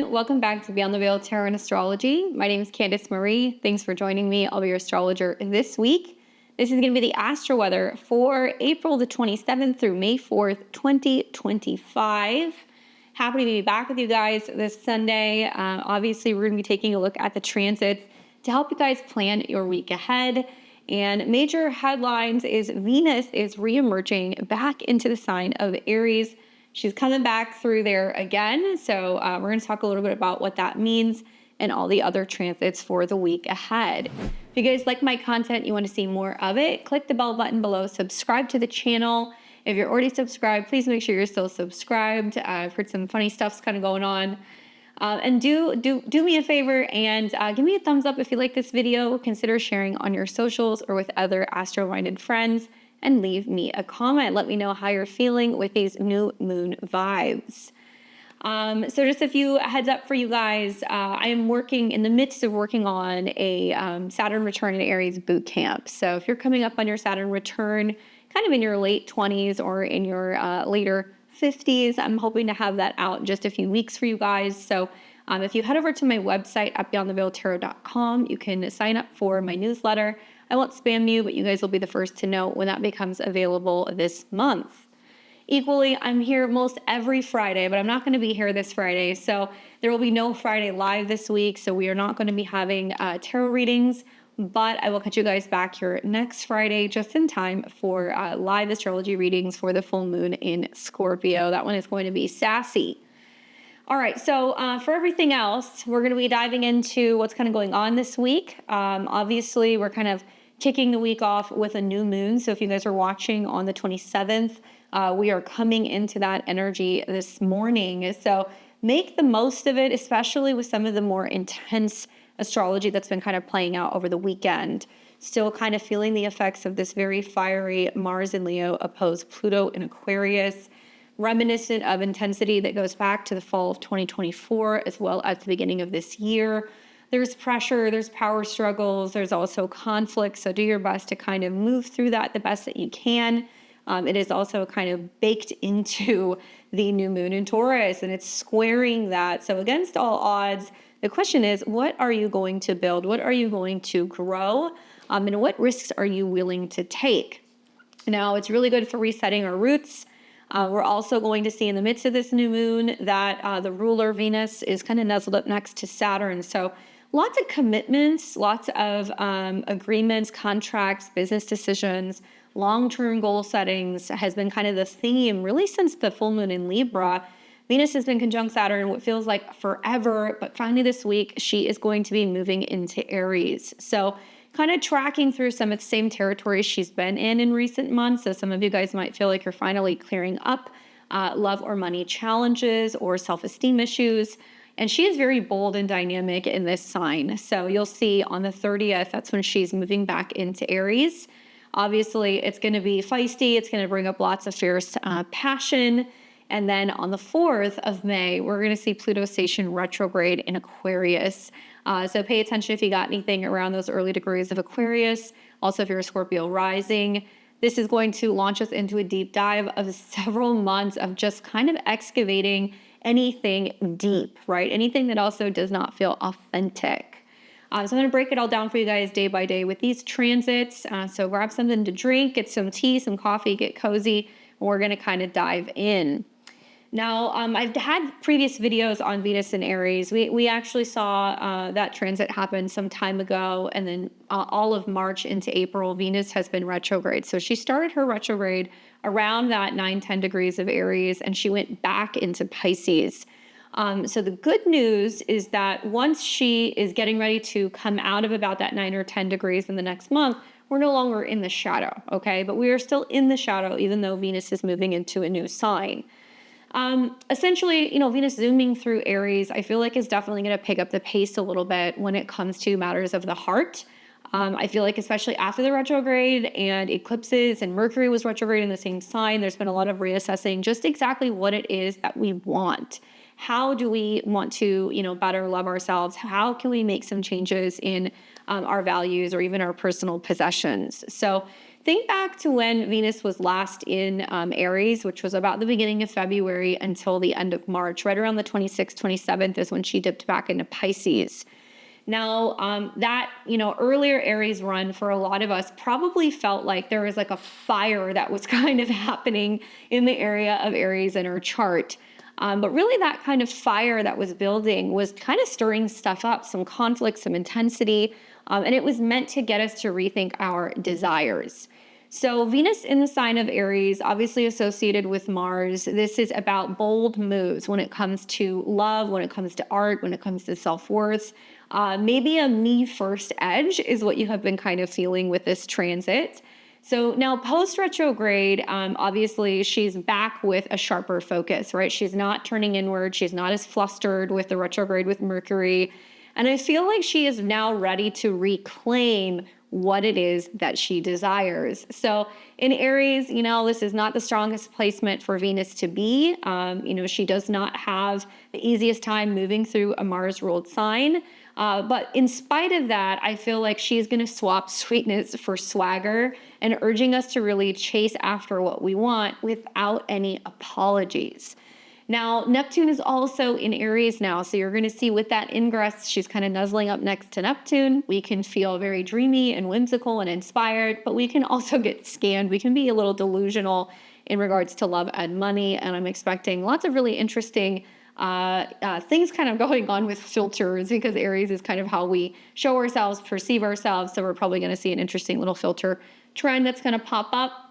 everyone. Welcome back to Beyond the Veil Tarot and Astrology. My name is Candice Marie. Thanks for joining me. I'll be your astrologer this week. This is going to be the astro weather for April the 27th through May 4th, 2025. Happy to be back with you guys this Sunday. Obviously, we're going to be taking a look at the transits to help you guys plan your week ahead. And major headlines is Venus is reemerging back into the sign of Aries. She's coming back through there again. So we're going to talk a little bit about what that means and all the other transits for the week ahead. If you guys like my content, you want to see more of it, click the bell button below, subscribe to the channel. If you're already subscribed, please make sure you're still subscribed. I've heard some funny stuff's kind of going on. And do me a favor and give me a thumbs up if you like this video. Consider sharing on your socials or with other astro-minded friends. And leave me a comment. Let me know how you're feeling with these new moon vibes. So just a few heads up for you guys. I am in the midst of working on a Saturn return in Aries boot camp. So if you're coming up on your Saturn return, kind of in your late 20s or in your later 50s, I'm hoping to have that out in just a few weeks for you guys. So if you head over to my website at beyondtheveiltarot.com, you can sign up for my newsletter. I won't spam you, but you guys will be the first to know when that becomes available this month. Equally, I'm here most every Friday, but I'm not going to be here this Friday. So there will be no Friday live this week. So we are not going to be having tarot readings, but I will catch you guys back here next Friday just in time for live astrology readings for the full moon in Scorpio. That one is going to be sassy. All right, so for everything else, we're going to be diving into what's kind of going on this week. Obviously, we're kind of kicking the week off with a new moon. So if you guys are watching on the 27th, we are coming into that energy this morning. So make the most of it, especially with some of the more intense astrology that's been kind of playing out over the weekend. Still kind of feeling the effects of this very fiery Mars in Leo opposed Pluto in Aquarius, reminiscent of intensity that goes back to the fall of 2024 as well as the beginning of this year. There's pressure, there's power struggles, there's also conflict. So do your best to kind of move through that the best that you can. It is also kind of baked into the new moon in Taurus and it's squaring that. So against all odds, the question is, what are you going to build? What are you going to grow? And what risks are you willing to take? Now, it's really good for resetting our roots. We're also going to see in the midst of this new moon that the ruler Venus is kind of nuzzled up next to Saturn. So lots of commitments, lots of agreements, contracts, business decisions, long-term goal settings has been kind of the theme really since the full moon in Libra. Venus has been conjunct Saturn what feels like forever, but finally this week she is going to be moving into Aries. So kind of tracking through some of the same territories she's been in recent months. So some of you guys might feel like you're finally clearing up love or money challenges or self-esteem issues. And she is very bold and dynamic in this sign. So you'll see on the 30th, that's when she's moving back into Aries. Obviously, it's going to be feisty. It's going to bring up lots of fierce passion. And then on the 4th of May, we're going to see Pluto station retrograde in Aquarius. So pay attention if you got anything around those early degrees of Aquarius. Also, if you're a Scorpio rising, this is going to launch us into a deep dive of several months of just kind of excavating anything deep, right? Anything that also does not feel authentic. So I'm going to break it all down for you guys day by day with these transits. So grab something to drink, get some tea, some coffee, get cozy, and we're going to kind of dive in. Now, I've had previous videos on Venus and Aries. We actually saw that transit happen some time ago, and then all of March into April, Venus has been retrograde. So she started her retrograde around that 9-10 degrees of Aries, and she went back into Pisces. So the good news is that once she is getting ready to come out of about that 9 or 10 degrees in the next month, we're no longer in the shadow, okay? But we are still in the shadow, even though Venus is moving into a new sign. Essentially, Venus zooming through Aries, I feel like is definitely going to pick up the pace a little bit when it comes to matters of the heart. I feel like especially after the retrograde and eclipses and Mercury was retrograde in the same sign, there's been a lot of reassessing just exactly what it is that we want. How do we want to, better love ourselves? How can we make some changes in our values or even our personal possessions? So think back to when Venus was last in Aries, which was about the beginning of February until the end of March. Right around the 26th, 27th is when she dipped back into Pisces. Now, that, earlier Aries run for a lot of us probably felt like there was like a fire that was kind of happening in the area of Aries in her chart. But really that kind of fire that was building was kind of stirring stuff up, some conflict, some intensity, and it was meant to get us to rethink our desires. So Venus in the sign of Aries, obviously associated with Mars, this is about bold moves when it comes to love, when it comes to art, when it comes to self-worth. Maybe a me first edge is what you have been kind of feeling with this transit. So now post retrograde, obviously she's back with a sharper focus, right? She's not turning inward. She's not as flustered with the retrograde with Mercury. And I feel like she is now ready to reclaim what it is that she desires. So in Aries, this is not the strongest placement for Venus to be. She does not have the easiest time moving through a Mars-ruled sign. But in spite of that, I feel like she's going to swap sweetness for swagger and urging us to really chase after what we want without any apologies. Now, Neptune is also in Aries now, so you're going to see with that ingress, she's kind of nuzzling up next to Neptune. We can feel very dreamy and whimsical and inspired, but we can also get scanned. We can be a little delusional in regards to love and money, and I'm expecting lots of really interesting things kind of going on with filters, because Aries is kind of how we show ourselves, perceive ourselves, so we're probably going to see an interesting little filter trend that's going to pop up.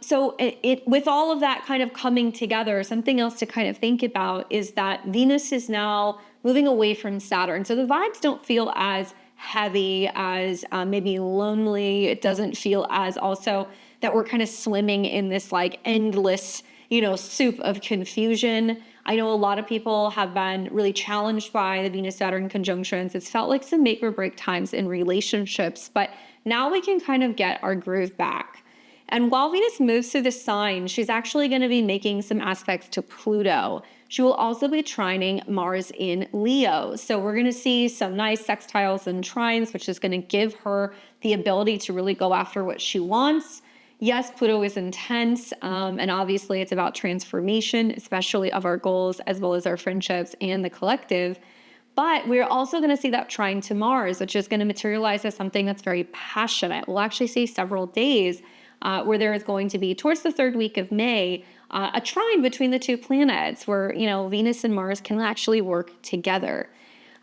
So with all of that kind of coming together, something else to kind of think about is that Venus is now moving away from Saturn. So the vibes don't feel as heavy, as maybe lonely. It doesn't feel as also that we're kind of swimming in this like endless, soup of confusion. I know a lot of people have been really challenged by the Venus-Saturn conjunctions. It's felt like some make or break times in relationships, but now we can kind of get our groove back. And while Venus moves through the sign, she's actually going to be making some aspects to Pluto. She will also be trining Mars in Leo. So we're going to see some nice sextiles and trines, which is going to give her the ability to really go after what she wants. Yes, Pluto is intense, and obviously it's about transformation, especially of our goals, as well as our friendships and the collective. But we're also going to see that trine to Mars, which is going to materialize as something that's very passionate. We'll actually see several days where there is going to be, towards the third week of May, a trine between the two planets where, Venus and Mars can actually work together.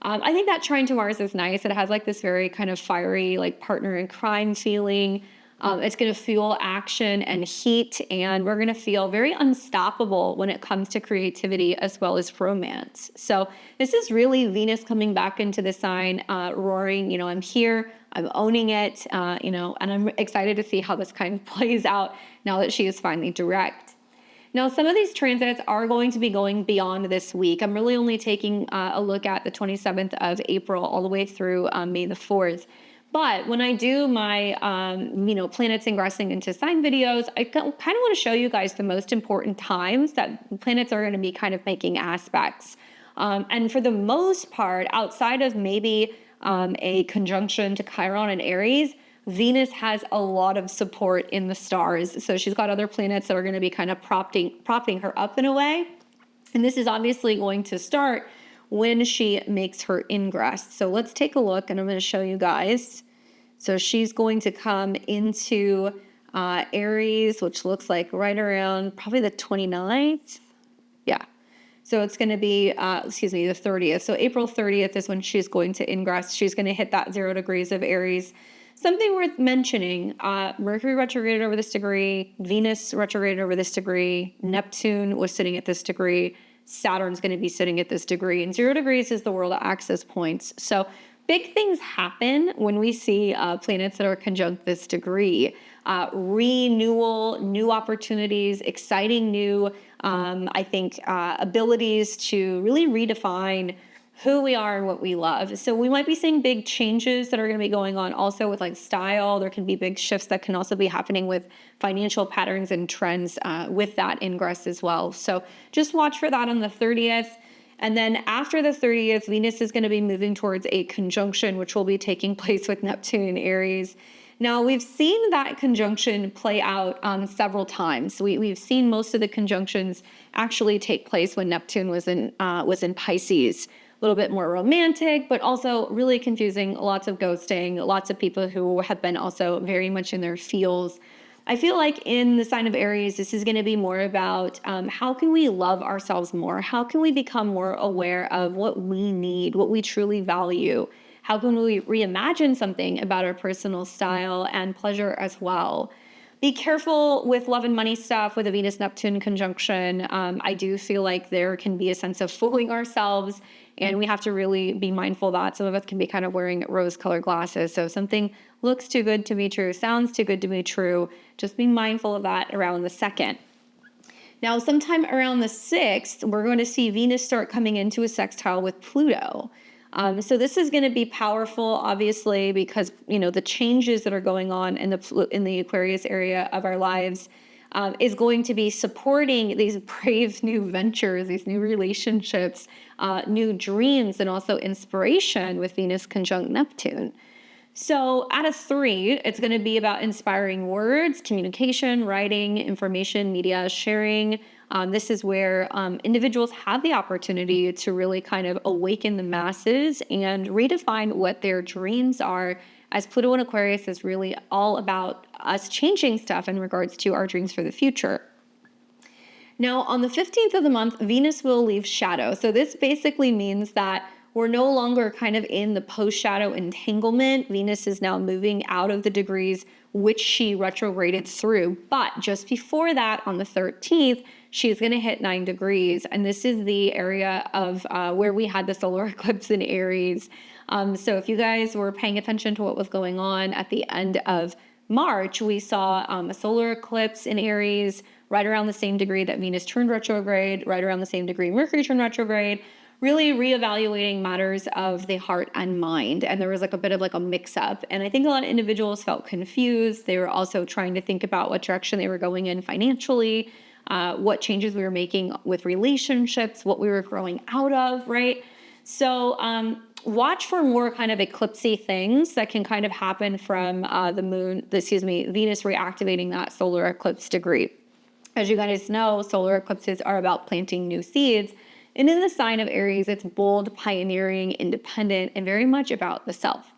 I think that trine to Mars is nice. It has like this very kind of fiery, like partner in crime feeling. It's going to fuel action and heat, and we're going to feel very unstoppable when it comes to creativity as well as romance. So this is really Venus coming back into the sign, roaring, I'm here, I'm owning it, and I'm excited to see how this kind of plays out now that she is finally direct. Now, some of these transits are going to be going beyond this week. I'm really only taking a look at the 27th of April all the way through May the 4th. But when I do my, planets ingressing into sign videos, I kind of want to show you guys the most important times that planets are going to be kind of making aspects. And for the most part, outside of maybe a conjunction to Chiron and Aries, Venus has a lot of support in the stars. So she's got other planets that are going to be kind of propping her up in a way. And this is obviously going to start when she makes her ingress. So let's take a look, and I'm going to show you guys. So she's going to come into Aries, which looks like right around probably the 29th. Yeah. So it's going to be, the 30th. So April 30th is when she's going to ingress. She's going to hit that 0 degrees of Aries. Something worth mentioning, Mercury retrograded over this degree, Venus retrograded over this degree, Neptune was sitting at this degree, Saturn's going to be sitting at this degree, and 0 degrees is the world access points. So big things happen when we see planets that are conjunct this degree. Renewal, new opportunities, exciting new, abilities to really redefine who we are and what we love. So we might be seeing big changes that are going to be going on also with like style. There can be big shifts that can also be happening with financial patterns and trends with that ingress as well. So just watch for that on the 30th. And then after the 30th, Venus is going to be moving towards a conjunction, which will be taking place with Neptune in Aries. Now, we've seen that conjunction play out several times. We've seen most of the conjunctions actually take place when Neptune was in Pisces. A little bit more romantic, but also really confusing, lots of ghosting, lots of people who have been also very much in their feels. I feel like in the sign of Aries, this is going to be more about how can we love ourselves more? How can we become more aware of what we need, what we truly value? How can we reimagine something about our personal style and pleasure as well? Be careful with love and money stuff with a Venus-Neptune conjunction. I do feel like there can be a sense of fooling ourselves, and we have to really be mindful that some of us can be kind of wearing rose-colored glasses. So if something looks too good to be true, sounds too good to be true, just be mindful of that around the 2nd. Now, sometime around the 6th, we're going to see Venus start coming into a sextile with Pluto. So this is going to be powerful, obviously, because the changes that are going on in the Aquarius area of our lives is going to be supporting these brave new ventures, these new relationships, new dreams, and also inspiration with Venus conjunct Neptune. So at a 3, it's going to be about inspiring words, communication, writing, information, media, sharing. This is where individuals have the opportunity to really kind of awaken the masses and redefine what their dreams are, as Pluto in Aquarius is really all about us changing stuff in regards to our dreams for the future. Now, on the 15th of the month, Venus will leave shadow. So this basically means that we're no longer kind of in the post-shadow entanglement. Venus is now moving out of the degrees which she retrograded through. But just before that, on the 13th, she's going to hit 9 degrees. And this is the area of where we had the solar eclipse in Aries. So if you guys were paying attention to what was going on at the end of March, we saw a solar eclipse in Aries right around the same degree that Venus turned retrograde, right around the same degree Mercury turned retrograde, really reevaluating matters of the heart and mind. And there was like a bit of like a mix up. And I think a lot of individuals felt confused. They were also trying to think about what direction they were going in financially, what changes we were making with relationships, what we were growing out of, right? So watch for more kind of eclipsy things that can kind of happen from Venus reactivating that solar eclipse degree. As you guys know, solar eclipses are about planting new seeds. And in the sign of Aries, it's bold, pioneering, independent, and very much about the self.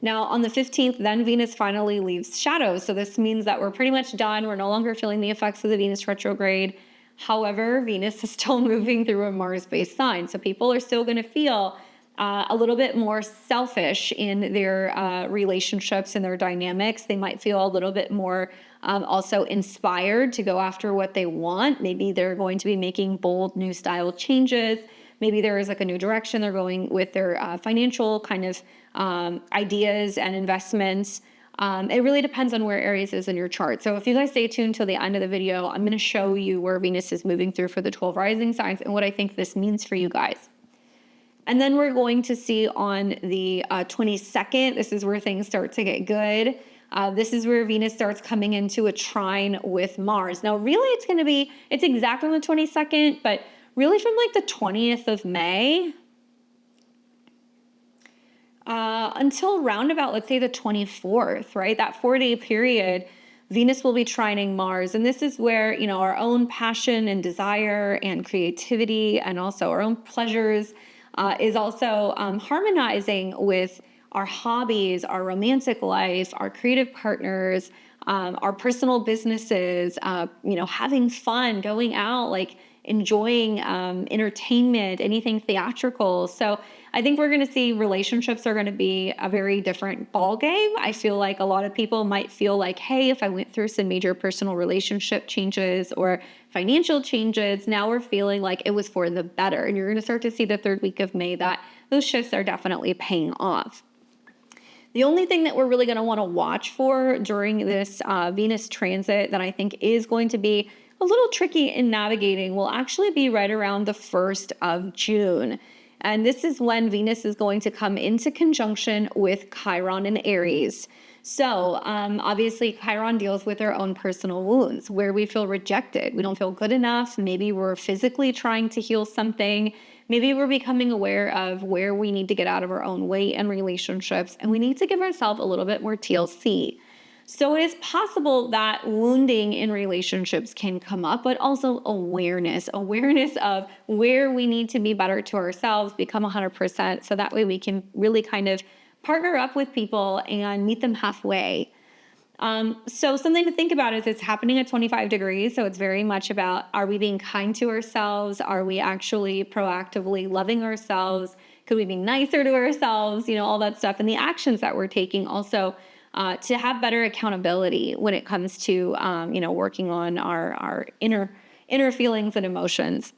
Now, on the 15th, then Venus finally leaves shadow. So this means that we're pretty much done. We're no longer feeling the effects of the Venus retrograde. However, Venus is still moving through a Mars-based sign. So people are still going to feel a little bit more selfish in their relationships and their dynamics. They might feel a little bit more also inspired to go after what they want. Maybe they're going to be making bold new style changes. Maybe there is like a new direction they're going with their financial kind of ideas and investments. It really depends on where Aries is in your chart. So if you guys stay tuned till the end of the video, I'm going to show you where Venus is moving through for the 12 rising signs and what I think this means for you guys. And then we're going to see on the 22nd, this is where things start to get good. This is where Venus starts coming into a trine with Mars. Now, really, it's exactly on the 22nd, but really from like the 20th of May until roundabout, let's say the 24th, right? That 4-day period, Venus will be trining Mars. And this is where, our own passion and desire and creativity and also our own pleasures is also harmonizing with our hobbies, our romantic life, our creative partners, our personal businesses, having fun, going out, like enjoying entertainment, anything theatrical. So I think we're going to see relationships are going to be a very different ball game. I feel like a lot of people might feel like, hey, if I went through some major personal relationship changes or financial changes, now we're feeling like it was for the better. And you're going to start to see the 3rd week of May that those shifts are definitely paying off. The only thing that we're really going to want to watch for during this Venus transit that I think is going to be a little tricky in navigating will actually be right around the 1st of June. And this is when Venus is going to come into conjunction with Chiron in Aries. So obviously Chiron deals with our own personal wounds where we feel rejected. We don't feel good enough. Maybe we're physically trying to heal something. Maybe we're becoming aware of where we need to get out of our own way in relationships, and we need to give ourselves a little bit more TLC. So it is possible that wounding in relationships can come up, but also awareness of where we need to be better to ourselves, become 100%. So that way we can really kind of partner up with people and meet them halfway. So something to think about is it's happening at 25 degrees. So it's very much about, are we being kind to ourselves? Are we actually proactively loving ourselves? Could we be nicer to ourselves? All that stuff. And the actions that we're taking also to have better accountability when it comes to, working on our inner feelings and emotions.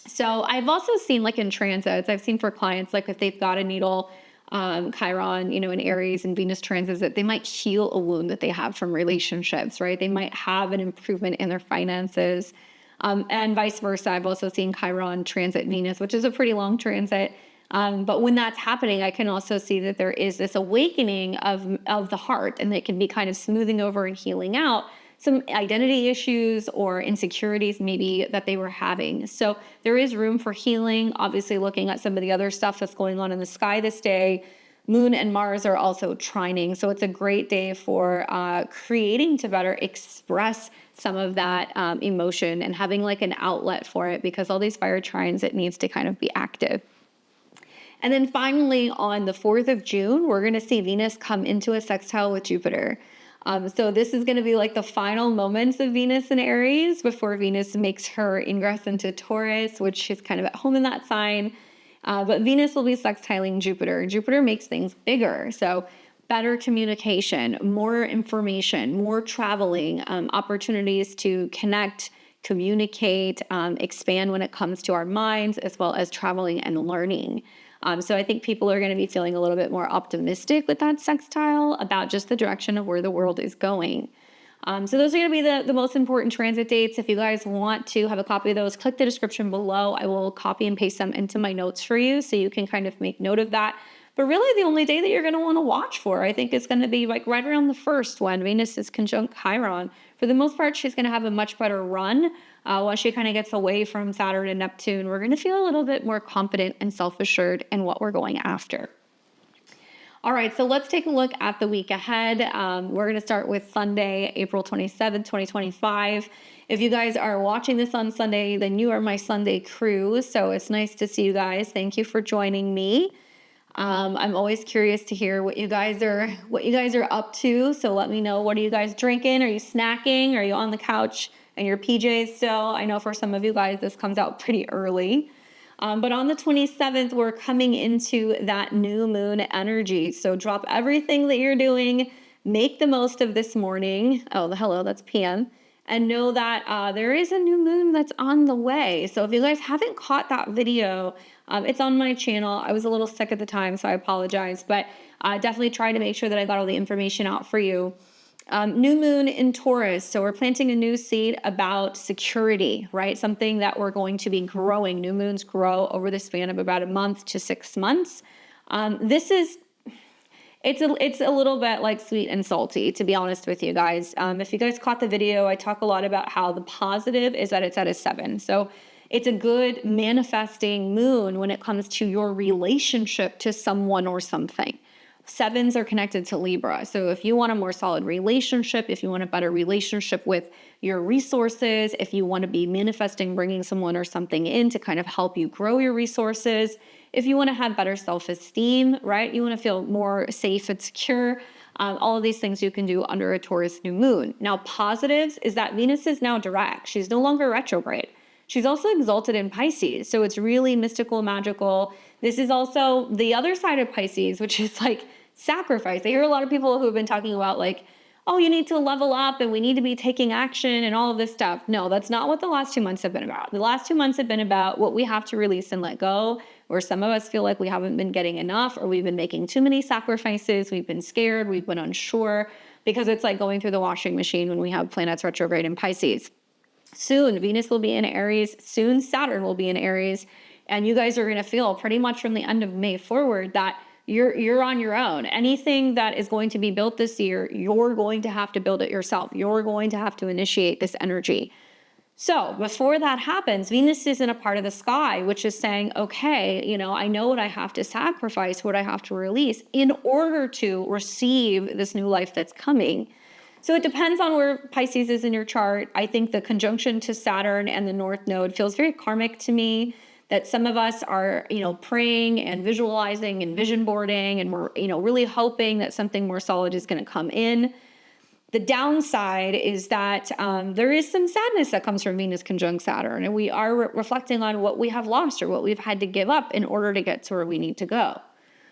So I've also seen in transits, I've seen for clients, if they've got a needle, Chiron, in Aries and Venus transits, that they might heal a wound that they have from relationships, right? They might have an improvement in their finances, and vice versa. I've also seen Chiron transit Venus, which is a pretty long transit. But when that's happening, I can also see that there is this awakening of the heart, and it can be kind of smoothing over and healing out some identity issues or insecurities maybe that they were having. So there is room for healing. Obviously, looking at some of the other stuff that's going on in the sky this day, Moon and Mars are also trining. So it's a great day for creating to better express some of that emotion and having an outlet for it, because all these fire trines, it needs to kind of be active. And then finally, on the 4th of June, we're going to see Venus come into a sextile with Jupiter. So this is going to be the final moments of Venus in Aries before Venus makes her ingress into Taurus, which is kind of at home in that sign. But Venus will be sextiling Jupiter. Jupiter makes things bigger. So better communication, more information, more traveling, opportunities to connect, communicate, expand when it comes to our minds, as well as traveling and learning. So I think people are going to be feeling a little bit more optimistic with that sextile about just the direction of where the world is going. So those are going to be the most important transit dates. If you guys want to have a copy of those, click the description below. I will copy and paste them into my notes for you so you can kind of make note of that. But really the only day that you're going to want to watch for, I think, is going to be right around the 1st, when Venus is conjunct Chiron. For the most part, she's going to have a much better run. Once she kind of gets away from Saturn and Neptune, we're going to feel a little bit more confident and self-assured in what we're going after. All right, so let's take a look at the week ahead. We're going to start with Sunday, April 27th, 2025. If you guys are watching this on Sunday, then you are my Sunday crew. So it's nice to see you guys. Thank you for joining me. I'm always curious to hear what you guys are up to. So let me know, what are you guys drinking? Are you snacking? Are you on the couch in your PJs still? I know for some of you guys, this comes out pretty early. But on the 27th, we're coming into that new moon energy. So drop everything that you're doing, make the most of this morning. Oh, hello, that's PM. And know that there is a new moon that's on the way. So if you guys haven't caught that video, it's on my channel. I was a little sick at the time, so I apologize. But definitely try to make sure that I got all the information out for you. New moon in Taurus. So we're planting a new seed about security, right? Something that we're going to be growing. New moons grow over the span of about a month to 6 months. It's a little bit like sweet and salty, to be honest with you guys. If you guys caught the video, I talk a lot about how the positive is that it's at a 7. So it's a good manifesting moon when it comes to your relationship to someone or something. 7s are connected to Libra. So if you want a more solid relationship, if you want a better relationship with your resources, if you want to be manifesting, bringing someone or something in to kind of help you grow your resources, if you want to have better self-esteem, right? You want to feel more safe and secure. All of these things you can do under a Taurus new moon. Now, positives is that Venus is now direct. She's no longer retrograde. She's also exalted in Pisces. So it's really mystical, magical. This is also the other side of Pisces, which is sacrifice. I hear a lot of people who have been talking about oh, you need to level up and we need to be taking action and all of this stuff. No, that's not what the last 2 months have been about. The last 2 months have been about what we have to release and let go, where some of us feel like we haven't been getting enough, or we've been making too many sacrifices. We've been scared. We've been unsure, because it's like going through the washing machine when we have planets retrograde in Pisces. Soon, Venus will be in Aries. Soon, Saturn will be in Aries. And you guys are going to feel pretty much from the end of May forward that you're on your own. Anything that is going to be built this year, you're going to have to build it yourself. You're going to have to initiate this energy. So before that happens, Venus is in a part of the sky, which is saying, okay, I know what I have to sacrifice, what I have to release in order to receive this new life that's coming. So it depends on where Pisces is in your chart. I think the conjunction to Saturn and the North Node feels very karmic to me, that some of us are, praying and visualizing and vision boarding, and we're, really hoping that something more solid is going to come in. The downside is that there is some sadness that comes from Venus conjunct Saturn, and we are reflecting on what we have lost or what we've had to give up in order to get to where we need to go.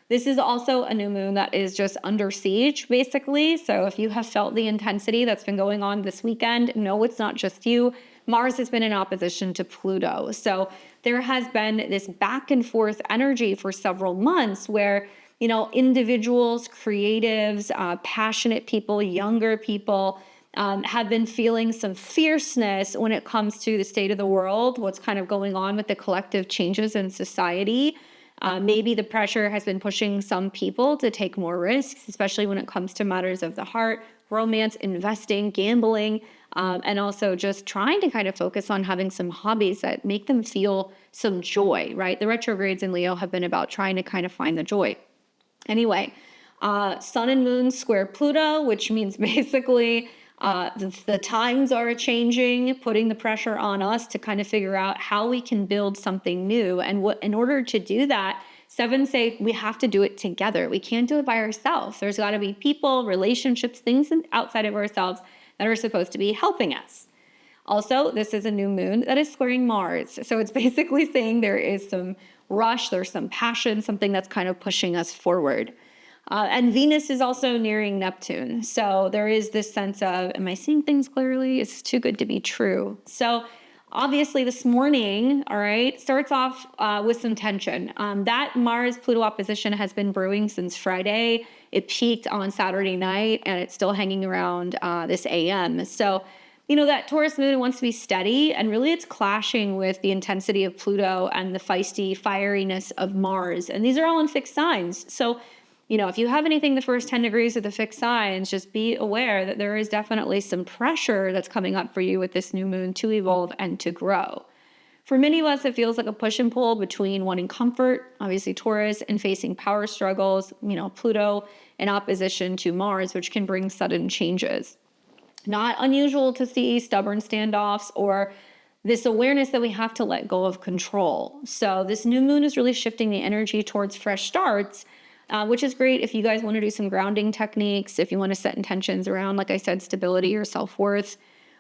This is also a new moon that is just under siege, basically. So if you have felt the intensity that's been going on this weekend, no, it's not just you. Mars has been in opposition to Pluto. So there has been this back and forth energy for several months where individuals, creatives, passionate people, younger people have been feeling some fierceness when it comes to the state of the world, what's kind of going on with the collective changes in society. Maybe the pressure has been pushing some people to take more risks, especially when it comes to matters of the heart, romance, investing, gambling, and also just trying to kind of focus on having some hobbies that make them feel some joy, right? The retrogrades in Leo have been about trying to kind of find the joy. Anyway, Sun and Moon square Pluto, which means basically the times are changing, putting the pressure on us to kind of figure out how we can build something new. And in order to do that, sevens say we have to do it together. We can't do it by ourselves. There's got to be people, relationships, things outside of ourselves that are supposed to be helping us. Also, this is a new moon that is squaring Mars. So it's basically saying there is some rush, there's some passion, something that's kind of pushing us forward. And Venus is also nearing Neptune. So there is this sense of, am I seeing things clearly? It's too good to be true. So obviously this morning, all right, starts off with some tension. That Mars-Pluto opposition has been brewing since Friday. It peaked on Saturday night, and it's still hanging around this AM. So that Taurus moon wants to be steady, and really it's clashing with the intensity of Pluto and the feisty fieriness of Mars. And these are all in fixed signs. So, if you have anything the first 10 degrees of the fixed signs, just be aware that there is definitely some pressure that's coming up for you with this new moon to evolve and to grow. For many of us, it feels like a push and pull between wanting comfort, obviously Taurus, and facing power struggles, Pluto in opposition to Mars, which can bring sudden changes. Not unusual to see stubborn standoffs or this awareness that we have to let go of control. So this new moon is really shifting the energy towards fresh starts, which is great if you guys want to do some grounding techniques, if you want to set intentions around, like I said, stability or self-worth.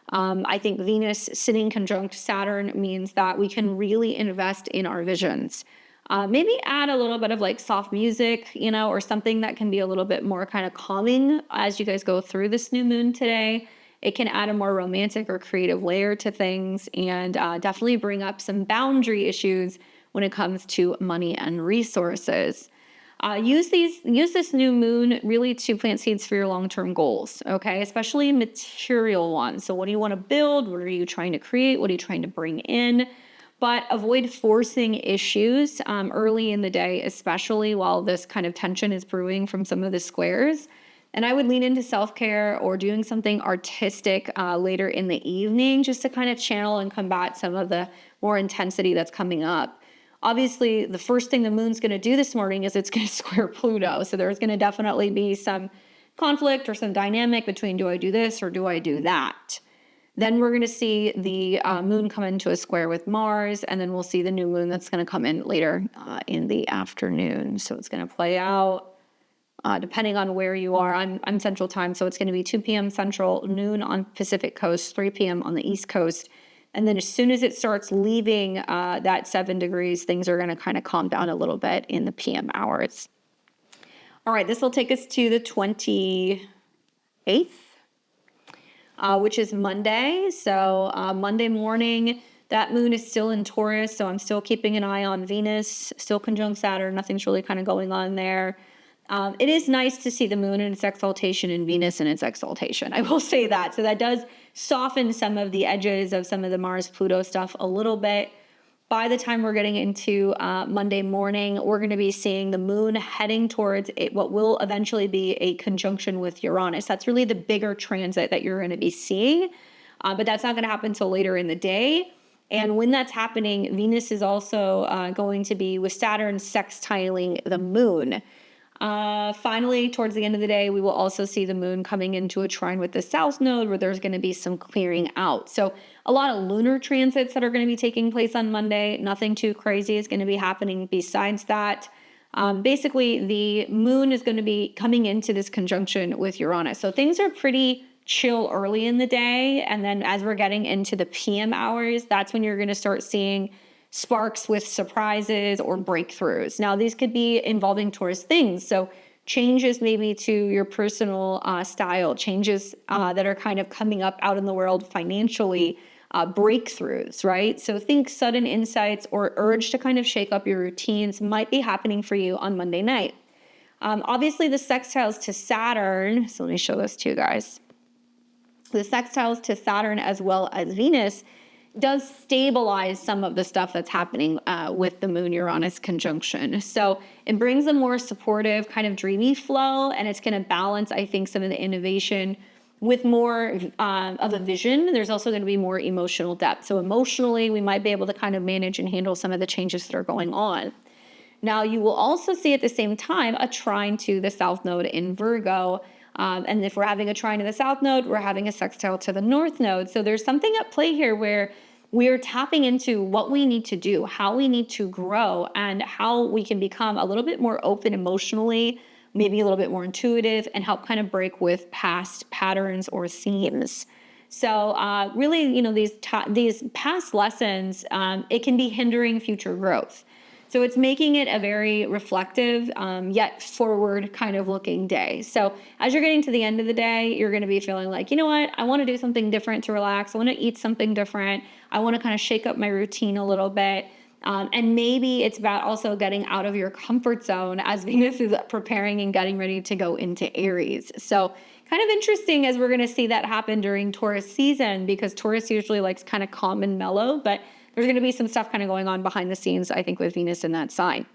I think Venus sitting conjunct Saturn means that we can really invest in our visions. Maybe add a little bit of like soft music, or something that can be a little bit more kind of calming as you guys go through this new moon today. It can add a more romantic or creative layer to things, and definitely bring up some boundary issues when it comes to money and resources. Use this new moon really to plant seeds for your long-term goals, okay? Especially material ones. So what do you want to build? What are you trying to create? What are you trying to bring in? But avoid forcing issues early in the day, especially while this kind of tension is brewing from some of the squares. And I would lean into self-care or doing something artistic later in the evening, just to kind of channel and combat some of the more intensity that's coming up. Obviously, the first thing the moon's going to do this morning is it's going to square Pluto. So there's going to definitely be some conflict or some dynamic between, do I do this or do I do that? Then we're going to see the moon come into a square with Mars, and then we'll see the new moon that's going to come in later in the afternoon. So it's going to play out depending on where you are. I'm Central Time, so it's going to be 2 p.m. Central, noon on Pacific Coast, 3 p.m. on the East Coast. And then as soon as it starts leaving that 7 degrees, things are going to kind of calm down a little bit in the PM hours. All right, this will take us to the 28th, which is Monday. So Monday morning, that moon is still in Taurus, so I'm still keeping an eye on Venus, still conjunct Saturn. Nothing's really kind of going on there. It is nice to see the moon in its exaltation and Venus in its exaltation. I will say that. So that does soften some of the edges of some of the Mars-Pluto stuff a little bit. by the time we're getting into Monday morning, we're going to be seeing the moon heading towards what will eventually be a conjunction with Uranus. That's really the bigger transit that you're going to be seeing, but that's not going to happen until later in the day. And when that's happening, Venus is also going to be with Saturn sextiling the moon. Finally, towards the end of the day, we will also see the moon coming into a trine with the south node where there's going to be some clearing out. So a lot of lunar transits that are going to be taking place on Monday. Nothing too crazy is going to be happening besides that. Basically, the moon is going to be coming into this conjunction with Uranus. So things are pretty chill early in the day. And then as we're getting into the PM hours, that's when you're going to start seeing sparks with surprises or breakthroughs. Now, these could be involving towards things. So changes maybe to your personal style, changes that are kind of coming up out in the world financially, breakthroughs, right? So think sudden insights or urge to kind of shake up your routines might be happening for you on Monday night. Obviously, the sextiles to Saturn, so let me show this to you guys. The sextiles to Saturn as well as Venus does stabilize some of the stuff that's happening with the moon Uranus conjunction. So it brings a more supportive kind of dreamy flow, and it's going to balance, I think, some of the innovation with more of a vision. There's also going to be more emotional depth. So emotionally, we might be able to kind of manage and handle some of the changes that are going on. Now, you will also see at the same time a trine to the south node in Virgo. And if we're having a trine to the south node, we're having a sextile to the north node. So there's something at play here where we're tapping into what we need to do, how we need to grow, and how we can become a little bit more open emotionally, maybe a little bit more intuitive, and help kind of break with past patterns or themes. So really, you know, these past lessons, it can be hindering future growth. So it's making it a very reflective, yet forward kind of looking day. So as you're getting to the end of the day, you're going to be feeling like, you know what, I want to do something different to relax. I want to eat something different. I want to kind of shake up my routine a little bit. And maybe it's about also getting out of your comfort zone as Venus is preparing and getting ready to go into Aries. So kind of interesting as we're going to see that happen during Taurus season, because Taurus usually likes kind of calm and mellow, but there's going to be some stuff kind of going on behind the scenes, I think, with Venus in that sign.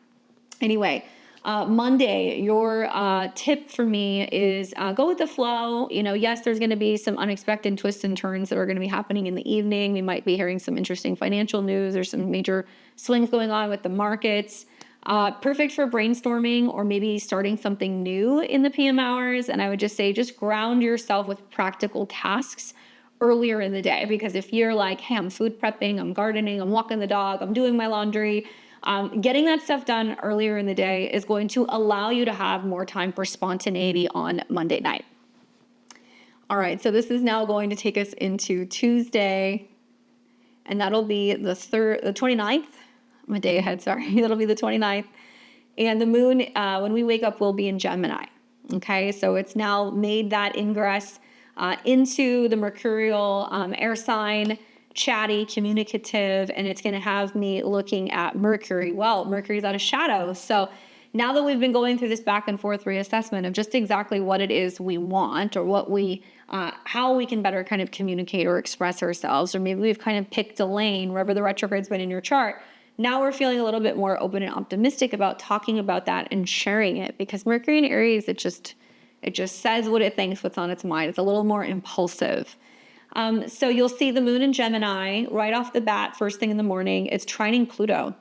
Anyway, Monday, your tip for me is go with the flow. You know, yes, there's going to be some unexpected twists and turns that are going to be happening in the evening. We might be hearing some interesting financial news. There's some major swings going on with the markets. Perfect for brainstorming or maybe starting something new in the PM hours. And I would just say, just ground yourself with practical tasks earlier in the day, because if you're like, hey, I'm food prepping, I'm gardening, I'm walking the dog, I'm doing my laundry, getting that stuff done earlier in the day is going to allow you to have more time for spontaneity on Monday night. All right, so this is now going to take us into Tuesday, and that'll be the 29th. I'm a day ahead, sorry. That'll be the 29th. And the moon, when we wake up, will be in Gemini. Okay, so it's now made that ingress into the mercurial air sign, chatty, communicative, and it's going to have me looking at Mercury. Well, Mercury's out of shadow. So now that we've been going through this back and forth reassessment of just exactly what it is we want, or what we, how we can better kind of communicate or express ourselves, or maybe we've kind of picked a lane wherever the retrograde's been in your chart. Now we're feeling a little bit more open and optimistic about talking about that and sharing it, because Mercury in Aries, it just says what it thinks, what's on its mind. It's a little more impulsive. So you'll see the moon in Gemini right off the bat, first thing in the morning. It's trining Pluto.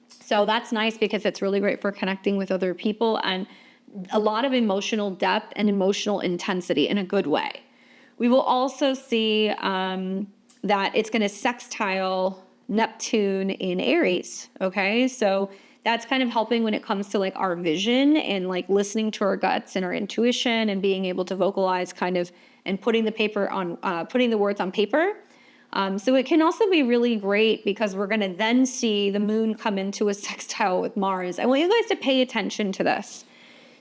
So that's nice because it's really great for connecting with other people and a lot of emotional depth and emotional intensity in a good way. We will also see that it's going to sextile Neptune in Aries. Okay, so that's kind of helping when it comes to like our vision and like listening to our guts and our intuition and being able to vocalize kind of and putting the words on paper. So it can also be really great because we're going to then see the moon come into a sextile with Mars. I want you guys to pay attention to this.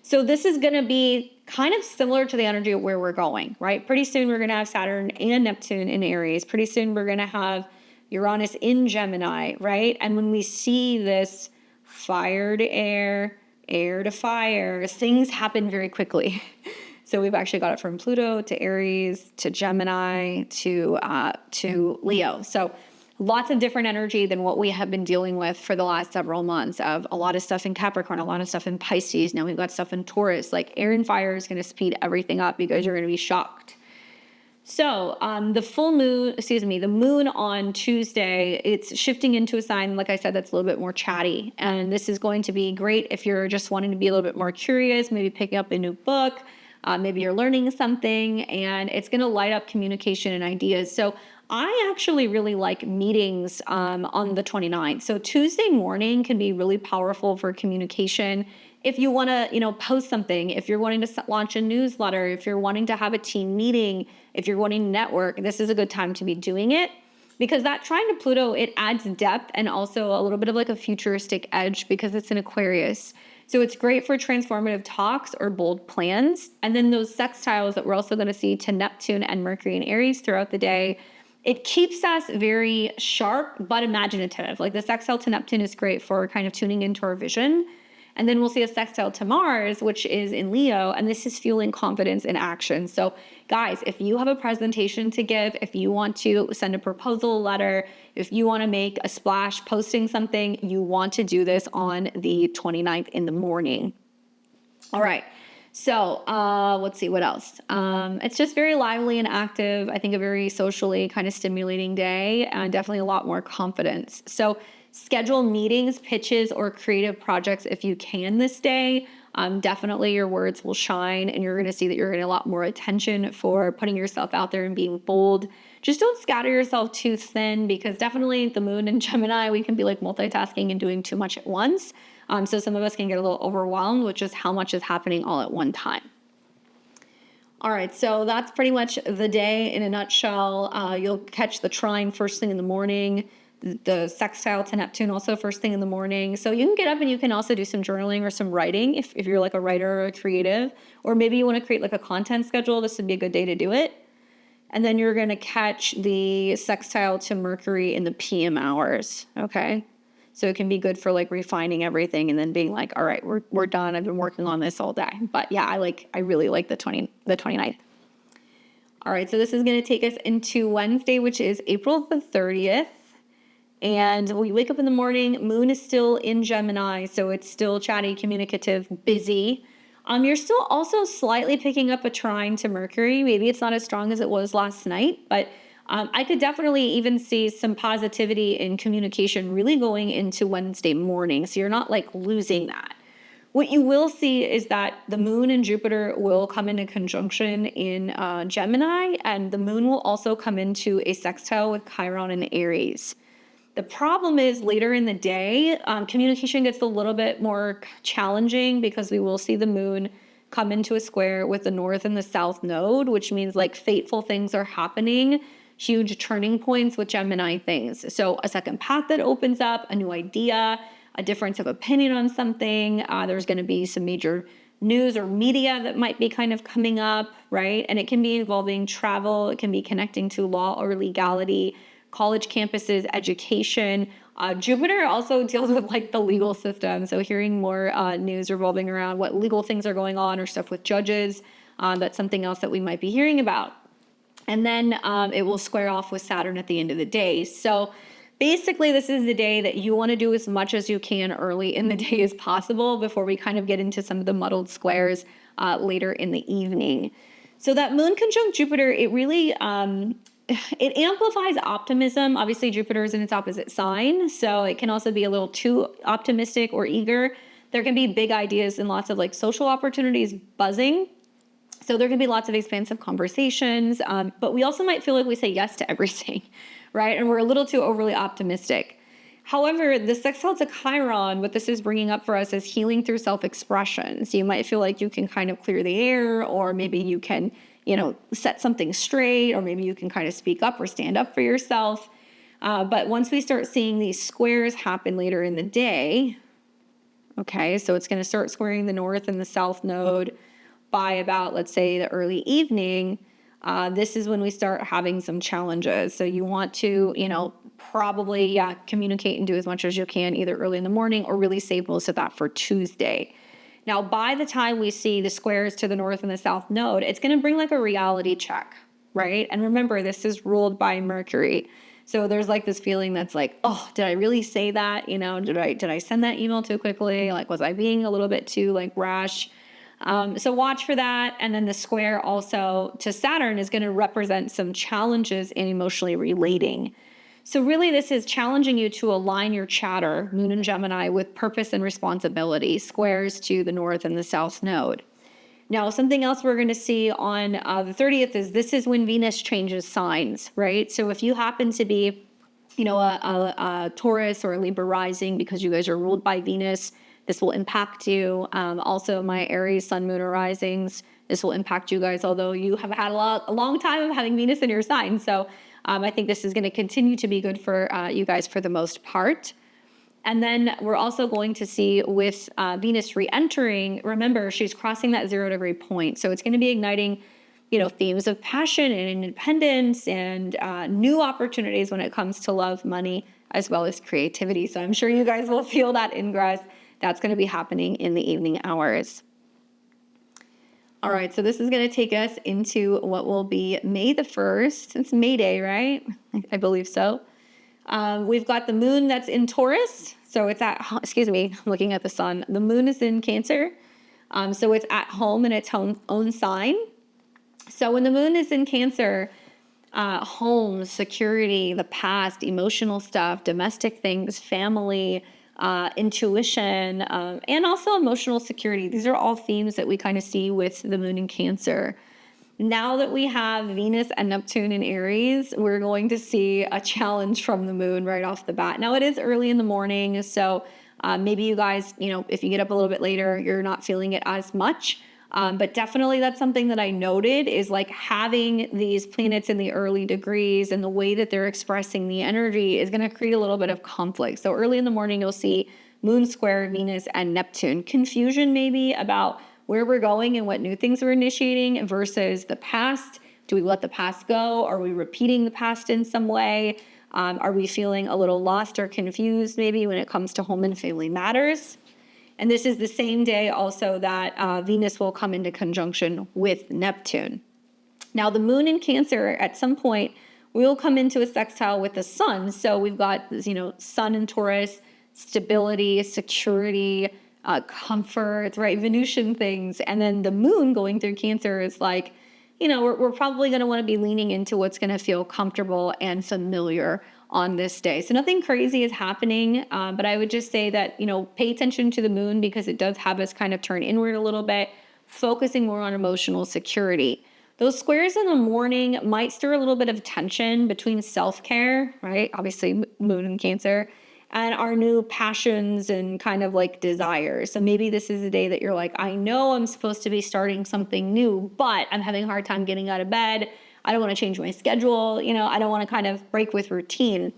So this is going to be kind of similar to the energy of where we're going, right? Pretty soon we're going to have Saturn and Neptune in Aries. Pretty soon we're going to have Uranus in Gemini, right? And when we see this fire to air, air to fire, things happen very quickly. So we've actually got it from Pluto to Aries to Gemini to Leo. So lots of different energy than what we have been dealing with for the last several months, of a lot of stuff in Capricorn, a lot of stuff in Pisces. Now we've got stuff in Taurus. Like air and fire is going to speed everything up because you're going to be shocked. So the moon on Tuesday, it's shifting into a sign, like I said, that's a little bit more chatty. And this is going to be great if you're just wanting to be a little bit more curious, maybe picking up a new book, maybe you're learning something, and it's going to light up communication and ideas. So I actually really like meetings on the 29th. So Tuesday morning can be really powerful for communication. If you want to, post something, if you're wanting to launch a newsletter, if you're wanting to have a team meeting, if you're wanting to network, this is a good time to be doing it, because that trine to Pluto, it adds depth and also a little bit of like a futuristic edge because it's in Aquarius. So it's great for transformative talks or bold plans. And then those sextiles that we're also going to see to Neptune and Mercury and Aries throughout the day, it keeps us very sharp but imaginative. Like the sextile to Neptune is great for kind of tuning into our vision. And then we'll see a sextile to Mars, which is in Leo, and this is fueling confidence in action. So guys, if you have a presentation to give, if you want to send a proposal letter, if you want to make a splash posting something, you want to do this on the 29th in the morning. All right. So let's see what else. It's just very lively and active. I think a very socially kind of stimulating day, and definitely a lot more confidence. So schedule meetings, pitches, or creative projects if you can this day. Definitely your words will shine, and you're going to see that you're getting a lot more attention for putting yourself out there and being bold. Just don't scatter yourself too thin, because definitely the moon in Gemini, we can be like multitasking and doing too much at once. So some of us can get a little overwhelmed with just how much is happening all at one time. All right, so that's pretty much the day in a nutshell. You'll catch the trine first thing in the morning, the sextile to Neptune also first thing in the morning. So you can get up and you can also do some journaling or some writing if you're like a writer or a creative, or maybe you want to create like a content schedule. This would be a good day to do it. And then you're going to catch the sextile to Mercury in the PM hours, okay? So it can be good for like refining everything and then being like, all right, we're done. I've been working on this all day. But yeah, I really like the 29th. All right, so this is going to take us into Wednesday, which is April the 30th. And we wake up in the morning, moon is still in Gemini, so it's still chatty, communicative, busy. You're still also slightly picking up a trine to Mercury. Maybe it's not as strong as it was last night, but I could definitely even see some positivity in communication really going into Wednesday morning. So you're not like losing that. What you will see is that the moon and Jupiter will come into conjunction in Gemini, and the moon will also come into a sextile with Chiron and Aries. The problem is later in the day, communication gets a little bit more challenging because we will see the moon come into a square with the north and the south node, which means like fateful things are happening, huge turning points with Gemini things. So a second path that opens up, a new idea, a difference of opinion on something. There's going to be some major news or media that might be kind of coming up, right? And it can be involving travel. It can be connecting to law or legality, college campuses, education. Jupiter also deals with like the legal system. So hearing more news revolving around what legal things are going on or stuff with judges, that's something else that we might be hearing about. And then it will square off with Saturn at the end of the day. So basically, this is the day that you want to do as much as you can early in the day as possible before we kind of get into some of the muddled squares later in the evening. So that moon conjunct Jupiter, it really it amplifies optimism. Obviously, Jupiter is in its opposite sign, so it can also be a little too optimistic or eager. There can be big ideas and lots of like social opportunities buzzing. So there can be lots of expansive conversations, but we also might feel like we say yes to everything, right? And we're a little too overly optimistic. However, the sextile to Chiron, what this is bringing up for us is healing through self-expression. So you might feel like you can kind of clear the air, or maybe you can, set something straight, or maybe you can kind of speak up or stand up for yourself. But once we start seeing these squares happen later in the day, okay, so it's going to start squaring the north and the south node by about, let's say, the early evening. This is when we start having some challenges. So you want to, probably, communicate and do as much as you can either early in the morning or really save most of that for Tuesday. Now, by the time we see the squares to the north and the south node, it's going to bring like a reality check, right? And remember, this is ruled by Mercury. So there's like this feeling that's like, oh, did I really say that? You know, did I send that email too quickly? Like, was I being a little bit too like rash? So watch for that. And then the square also to Saturn is going to represent some challenges in emotionally relating. So really this is challenging you to align your chatter, Moon and Gemini, with purpose and responsibility, squares to the north and the south node. Now, something else we're going to see on the 30th is this is when Venus changes signs, right? So if you happen to be, you know, a Taurus or a Libra rising because you guys are ruled by Venus, this will impact you. Also, my Aries sun, moon, or risings, this will impact you guys, although you have had a long time of having Venus in your sign. So I think this is going to continue to be good for you guys for the most part. And then we're also going to see with Venus re-entering, remember, she's crossing that 0-degree point. So it's going to be igniting, you know, themes of passion and independence and new opportunities when it comes to love, money, as well as creativity. So I'm sure you guys will feel that ingress. That's going to be happening in the evening hours. All right, so this is going to take us into what will be May the 1st. It's May Day, right? I believe so. We've got the moon that's in Taurus. So it's excuse me, I'm looking at the sun. The moon is in Cancer. So it's at home in its own sign. So when the moon is in Cancer, home, security, the past, emotional stuff, domestic things, family, intuition, and also emotional security. These are all themes that we kind of see with the moon in Cancer. Now that we have Venus and Neptune in Aries, we're going to see a challenge from the moon right off the bat. Now it is early in the morning, so maybe you guys, you know, if you get up a little bit later, you're not feeling it as much. But definitely that's something that I noted is like having these planets in the early degrees and the way that they're expressing the energy is going to create a little bit of conflict. So early in the morning, you'll see moon square Venus and Neptune. Confusion maybe about where we're going and what new things we're initiating versus the past. Do we let the past go? Are we repeating the past in some way? Are we feeling a little lost or confused maybe when it comes to home and family matters? And this is the same day also that Venus will come into conjunction with Neptune. Now the moon in Cancer at some point will come into a sextile with the sun. So we've got, you know, sun in Taurus, stability, security, comfort, right? Venusian things. And then the moon going through Cancer is like, you know, we're probably going to want to be leaning into what's going to feel comfortable and familiar on this day. So nothing crazy is happening, but I would just say that, you know, pay attention to the moon because it does have us kind of turn inward a little bit, focusing more on emotional security. Those squares in the morning might stir a little bit of tension between self-care, right? Obviously, moon and Cancer, and our new passions and kind of like desires. So maybe this is a day that you're like, I know I'm supposed to be starting something new, but I'm having a hard time getting out of bed. I don't want to change my schedule. You know, I don't want to kind of break with routine.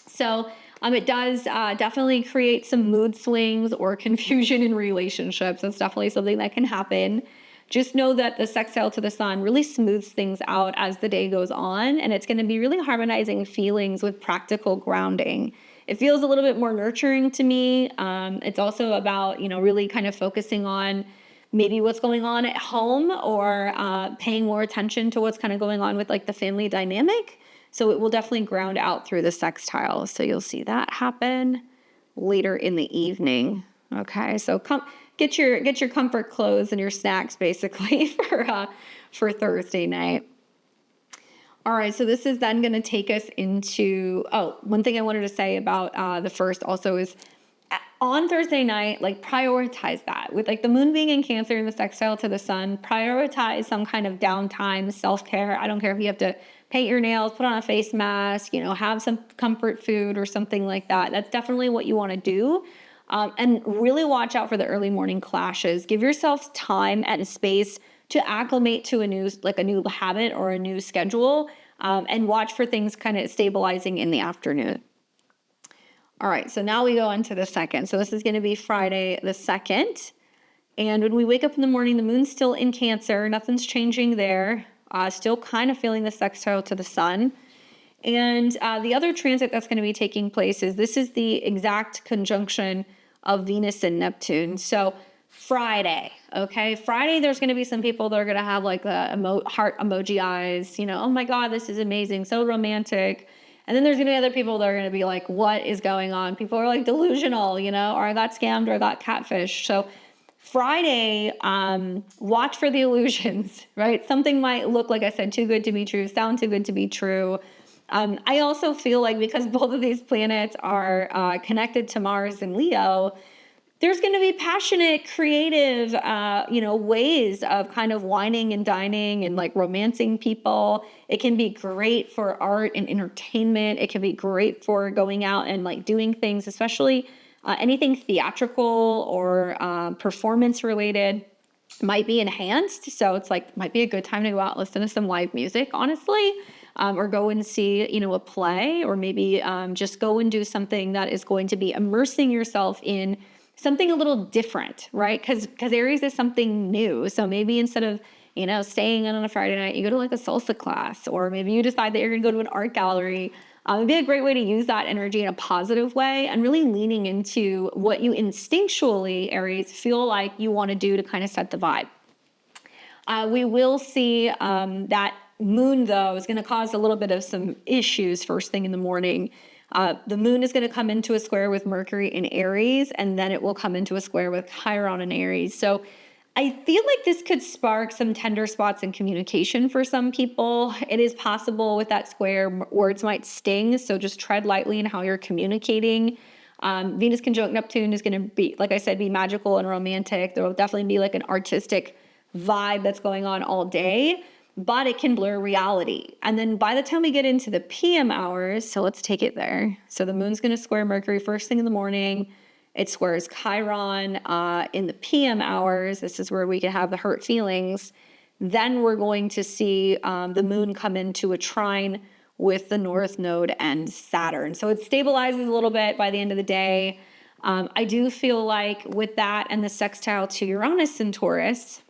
So it does definitely create some mood swings or confusion in relationships. That's definitely something that can happen. Just know that the sextile to the sun really smooths things out as the day goes on, and it's going to be really harmonizing feelings with practical grounding. It feels a little bit more nurturing to me. It's also about, you know, really kind of focusing on maybe what's going on at home or paying more attention to what's kind of going on with like the family dynamic. So it will definitely ground out through the sextile. So you'll see that happen later in the evening. Okay, so get your comfort clothes and your snacks basically for Thursday night. All right, so this is then going to take us into, one thing I wanted to say about the first also is on Thursday night, like prioritize that. With like the moon being in Cancer and the sextile to the sun, prioritize some kind of downtime, self-care. I don't care if you have to paint your nails, put on a face mask, you know, have some comfort food or something like that. That's definitely what you want to do. And really watch out for the early morning clashes. Give yourself time and space to acclimate to a new habit or a new schedule, and watch for things kind of stabilizing in the afternoon. All right, so now we go on to the second. So this is going to be Friday the 2nd. And when we wake up in the morning, the moon's still in Cancer. Nothing's changing there. Still kind of feeling the sextile to the sun. And the other transit that's going to be taking place is this is the exact conjunction of Venus and Neptune. So Friday, okay? Friday, there's going to be some people that are going to have like the heart emoji eyes, you know, oh my God, this is amazing, so romantic. And then there's going to be other people that are going to be like, what is going on? People are like delusional, or I got scammed or I got catfish. So Friday, watch for the illusions, right? Something might look, like I said, too good to be true, sound too good to be true. I also feel like because both of these planets are connected to Mars and Leo, there's going to be passionate, creative, ways of kind of wining and dining and like romancing people. It can be great for art and entertainment. It can be great for going out and like doing things, especially anything theatrical or performance related might be enhanced. So it's like, might be a good time to go out and listen to some live music, honestly. Or go and see, a play, or maybe just go and do something that is going to be immersing yourself in something a little different, right? Because Aries is something new. So maybe instead of, staying in on a Friday night, you go to like a salsa class, or maybe you decide that you're going to go to an art gallery. It'd be a great way to use that energy in a positive way and really leaning into what you instinctually, Aries, feel like you want to do to kind of set the vibe. We will see that moon, though, is going to cause a little bit of some issues first thing in the morning. The moon is going to come into a square with Mercury in Aries, and then it will come into a square with Chiron in Aries. So I feel like this could spark some tender spots in communication for some people. It is possible with that square, words might sting, so just tread lightly in how you're communicating. Venus conjunct Neptune is going to be, like I said, be magical and romantic. There will definitely be like an artistic vibe that's going on all day, but it can blur reality. And then by the time we get into the PM hours, so let's take it there. So the moon's going to square Mercury first thing in the morning. It squares Chiron in the PM hours. This is where we can have the hurt feelings. Then we're going to see the moon come into a trine with the North Node and Saturn. So it stabilizes a little bit by the end of the day. I do feel like with that and the sextile to Uranus and Taurus,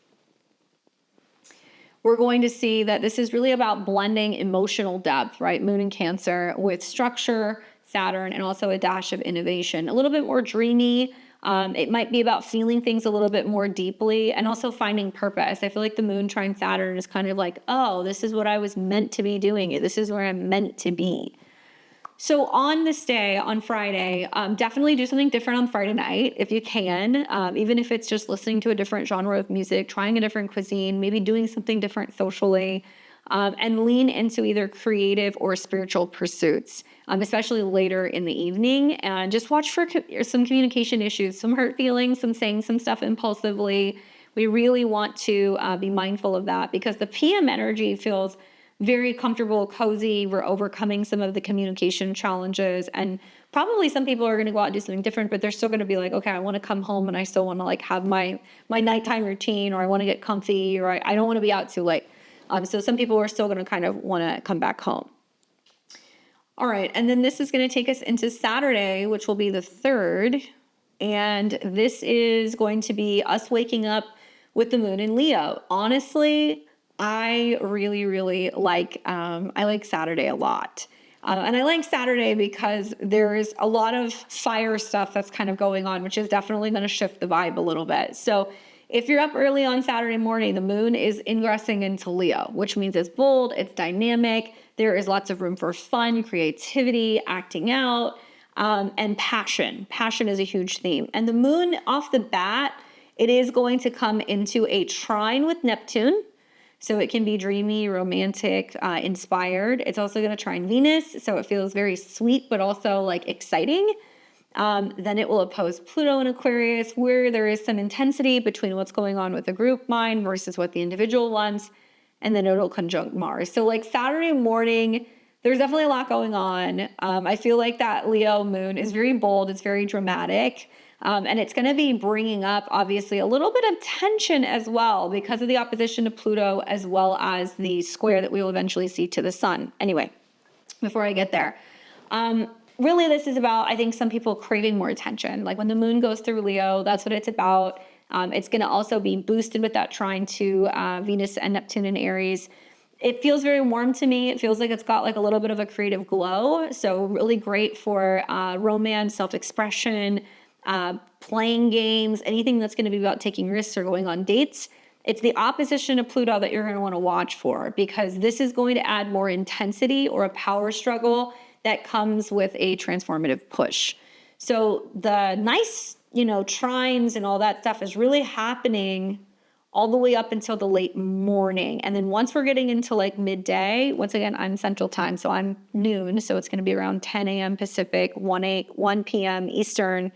we're going to see that this is really about blending emotional depth, right? Moon and Cancer with structure, Saturn, and also a dash of innovation. A little bit more dreamy. It might be about feeling things a little bit more deeply and also finding purpose. I feel like the moon trine Saturn is kind of like, oh, this is what I was meant to be doing. This is where I'm meant to be. So on this day, on Friday, definitely do something different on Friday night if you can, even if it's just listening to a different genre of music, trying a different cuisine, maybe doing something different socially, and lean into either creative or spiritual pursuits, especially later in the evening. And just watch for some communication issues, some hurt feelings, some saying some stuff impulsively. We really want to be mindful of that because the PM energy feels very comfortable, cozy. We're overcoming some of the communication challenges, and probably some people are going to go out and do something different, but they're still going to be like, okay, I want to come home and I still want to like have my nighttime routine, or I want to get comfy, or I don't want to be out too late. So some people are still going to kind of want to come back home. All right, and then this is going to take us into Saturday, which will be the 3rd, and this is going to be us waking up with the moon in Leo. Honestly, I really, really like, I like Saturday a lot. And I like Saturday because there's a lot of fire stuff that's kind of going on, which is definitely going to shift the vibe a little bit. So if you're up early on Saturday morning, the moon is ingressing into Leo, which means it's bold, it's dynamic. There is lots of room for fun, creativity, acting out, and passion. Passion is a huge theme. And the moon off the bat, it is going to come into a trine with Neptune. So it can be dreamy, romantic, inspired. It's also going to trine Venus, so it feels very sweet, but also like exciting. Then it will oppose Pluto in Aquarius, where there is some intensity between what's going on with the group mind versus what the individual wants. And then it'll conjunct Mars. So like Saturday morning, there's definitely a lot going on. I feel like that Leo moon is very bold. It's very dramatic. And it's going to be bringing up, obviously, a little bit of tension as well because of the opposition to Pluto, as well as the square that we will eventually see to the sun. Anyway, before I get there, really this is about, I think, some people craving more attention. Like when the moon goes through Leo, that's what it's about. It's going to also be boosted with that trine to Venus and Neptune in Aries. It feels very warm to me. It feels like it's got like a little bit of a creative glow. So really great for romance, self-expression, playing games, anything that's going to be about taking risks or going on dates. It's the opposition to Pluto that you're going to want to watch for, because this is going to add more intensity or a power struggle that comes with a transformative push. So the nice, trines and all that stuff is really happening all the way up until the late morning. And then once we're getting into like midday, once again, I'm Central Time, so I'm noon. So it's going to be around 10 a.m. Pacific, 1 p.m. Eastern.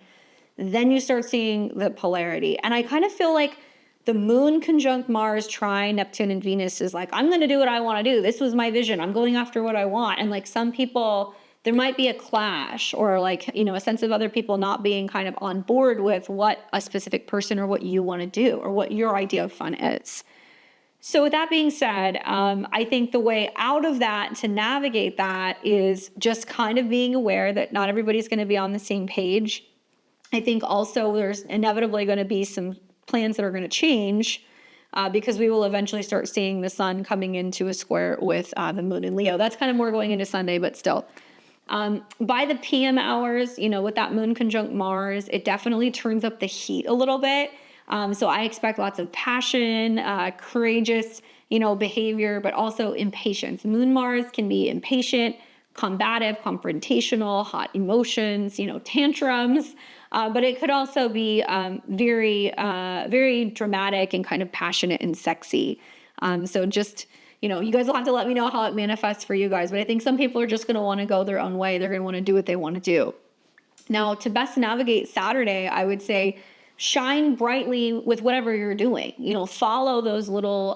Then you start seeing the polarity. And I kind of feel like the moon conjunct Mars, trine, Neptune, and Venus is like, I'm going to do what I want to do. This was my vision. I'm going after what I want. And like some people, there might be a clash or like, a sense of other people not being kind of on board with what a specific person or what you want to do or what your idea of fun is. So with that being said, I think the way out of that to navigate that is just kind of being aware that not everybody's going to be on the same page. I think also there's inevitably going to be some plans that are going to change because we will eventually start seeing the sun coming into a square with the moon in Leo. That's kind of more going into Sunday, but still. By the PM hours, with that moon conjunct Mars, it definitely turns up the heat a little bit. So I expect lots of passion, courageous, behavior, but also impatience. Moon Mars can be impatient, combative, confrontational, hot emotions, tantrums. But it could also be very, very dramatic and kind of passionate and sexy. So just, you guys will have to let me know how it manifests for you guys. But I think some people are just going to want to go their own way. They're going to want to do what they want to do. Now, to best navigate Saturday, I would say shine brightly with whatever you're doing. Follow those little,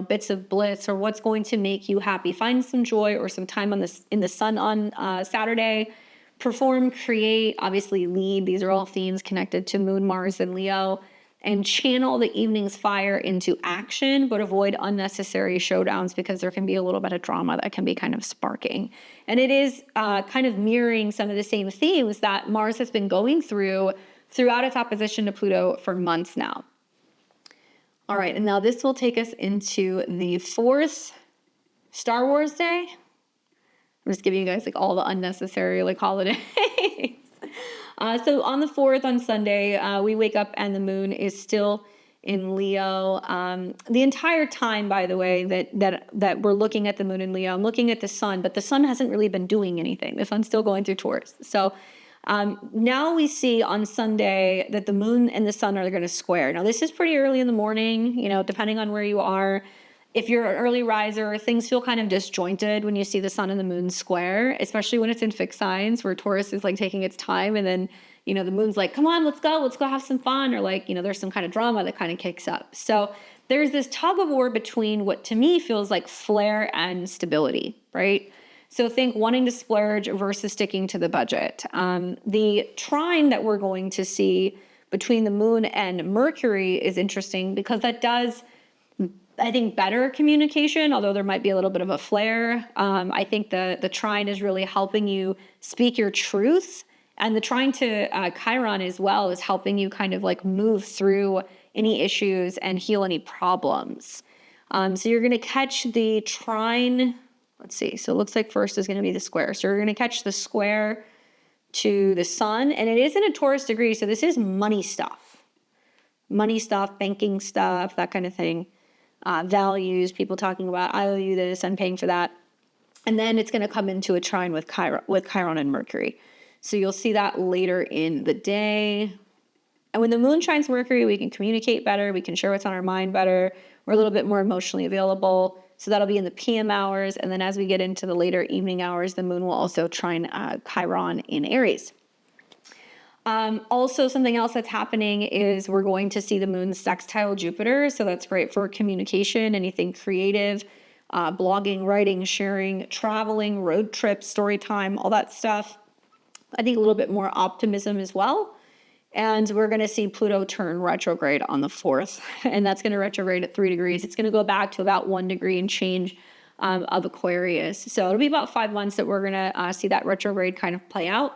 bits of bliss or what's going to make you happy. Find some joy or some time in the sun on Saturday. Perform, create, obviously lead. These are all themes connected to Moon, Mars, and Leo. And channel the evening's fire into action, but avoid unnecessary showdowns because there can be a little bit of drama that can be kind of sparking. And it is kind of mirroring some of the same themes that Mars has been going throughout its opposition to Pluto for months now. All right, and now this will take us into the 4th Star Wars Day. I'm just giving you guys like all the unnecessary like holidays. So on the 4th, on Sunday, we wake up and the moon is still in Leo. The entire time, by the way, that we're looking at the moon in Leo, I'm looking at the sun, but the sun hasn't really been doing anything. The sun's still going through Taurus. So now we see on Sunday that the moon and the sun are going to square. Now this is pretty early in the morning, depending on where you are. If you're an early riser, things feel kind of disjointed when you see the sun and the moon square, especially when it's in fixed signs where Taurus is like taking its time and then, the moon's like, come on, let's go have some fun. Or like, there's some kind of drama that kind of kicks up. So there's this tug of war between what to me feels like flair and stability, right? So think wanting to splurge versus sticking to the budget. The trine that we're going to see between the moon and Mercury is interesting because that does, I think, better communication, although there might be a little bit of a flare. I think the trine is really helping you speak your truth. And the trine to Chiron as well is helping you kind of like move through any issues and heal any problems. So you're going to catch the trine. Let's see. So it looks like first is going to be the square. So you're going to catch the square to the sun. And it is in a Taurus degree. So this is money stuff, banking stuff, that kind of thing. Values, people talking about, I owe you this, I'm paying for that. And then it's going to come into a trine with Chiron and Mercury. So you'll see that later in the day. And when the moon shines Mercury, we can communicate better. We can share what's on our mind better. We're a little bit more emotionally available. So that'll be in the PM hours. And then as we get into the later evening hours, the moon will also trine Chiron in Aries. Also, something else that's happening is we're going to see the moon sextile Jupiter. So that's great for communication, anything creative, blogging, writing, sharing, traveling, road trips, story time, all that stuff. I think a little bit more optimism as well. And we're going to see Pluto turn retrograde on the 4th. And that's going to retrograde at 3 degrees. It's going to go back to about 1 degree and change of Aquarius. So it'll be about 5 months that we're going to see that retrograde kind of play out.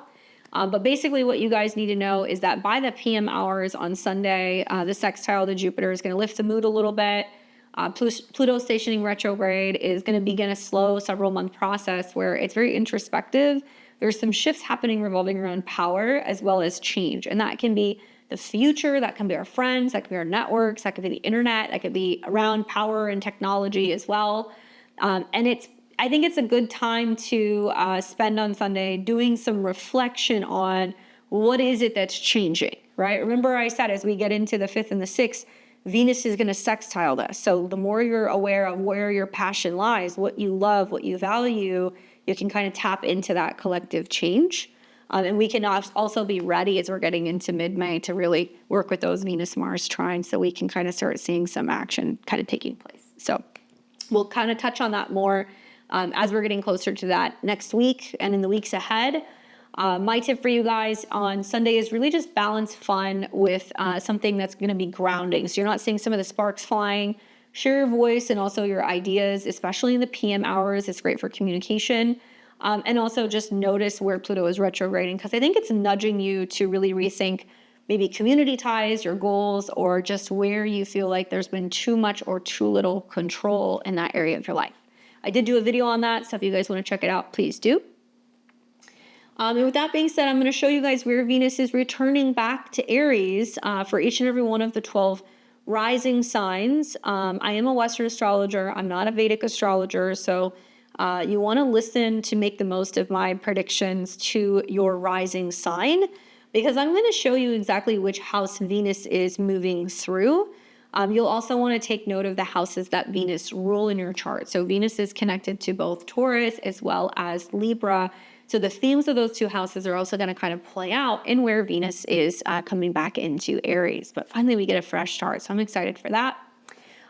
But basically what you guys need to know is that by the PM hours on Sunday, the sextile to Jupiter is going to lift the mood a little bit. Pluto stationing retrograde is going to begin a slow several-month process where it's very introspective. There's some shifts happening revolving around power as well as change. And that can be the future, that can be our friends, that can be our networks, that could be the internet, that could be around power and technology as well. And it's I think it's a good time to spend on Sunday doing some reflection on what is it that's changing, right? Remember I said as we get into the 5th and the 6th, Venus is going to sextile this. So the more you're aware of where your passion lies, what you love, what you value, you can kind of tap into that collective change. And we can also be ready as we're getting into mid-May to really work with those Venus-Mars trines so we can kind of start seeing some action kind of taking place. So we'll kind of touch on that more as we're getting closer to that next week and in the weeks ahead. My tip for you guys on Sunday is really just balance fun with something that's going to be grounding. So you're not seeing some of the sparks flying. Share your voice and also your ideas, especially in the PM hours. It's great for communication. And also just notice where Pluto is retrograding, because I think it's nudging you to really rethink maybe community ties, your goals, or just where you feel like there's been too much or too little control in that area of your life. I did do a video on that, so if you guys want to check it out, please do. And with that being said, I'm going to show you guys where Venus is returning back to Aries for each and every one of the 12 rising signs. I am a Western astrologer. I'm not a Vedic astrologer, so you want to listen to make the most of my predictions to your rising sign, because I'm going to show you exactly which house Venus is moving through. You'll also want to take note of the houses that Venus rule in your chart. So Venus is connected to both Taurus as well as Libra. So the themes of those two houses are also going to kind of play out in where Venus is coming back into Aries. But finally, we get a fresh start. So I'm excited for that.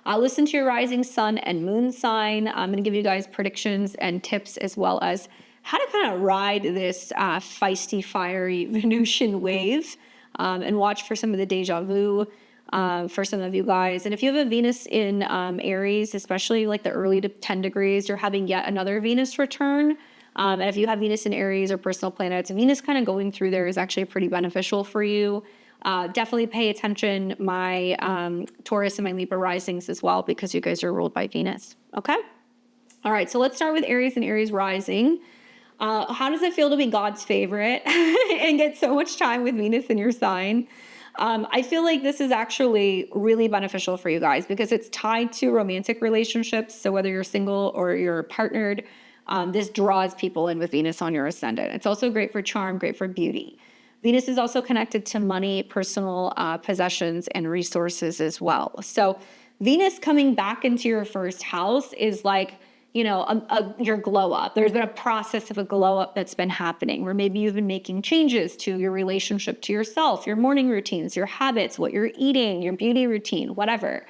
Listen to your rising sun and moon sign. I'm going to give you guys predictions and tips as well as how to kind of ride this feisty, fiery Venusian wave and watch for some of the deja vu for some of you guys. And if you have a Venus in Aries, especially like the early to 10 degrees, you're having yet another Venus return. And if you have Venus in Aries or personal planets, Venus kind of going through there is actually pretty beneficial for you. Definitely pay attention, my Taurus and my Libra risings as well, because you guys are ruled by Venus. Okay? All right, so let's start with Aries and Aries rising. How does it feel to be God's favorite and get so much time with Venus in your sign? I feel like this is actually really beneficial for you guys because it's tied to romantic relationships. So whether you're single or you're partnered, this draws people in with Venus on your ascendant. It's also great for charm, great for beauty. Venus is also connected to money, personal possessions, and resources as well. So Venus coming back into your first house is like, you know, your glow up. There's been a process of a glow up that's been happening where maybe you've been making changes to your relationship to yourself, your morning routines, your habits, what you're eating, your beauty routine, whatever.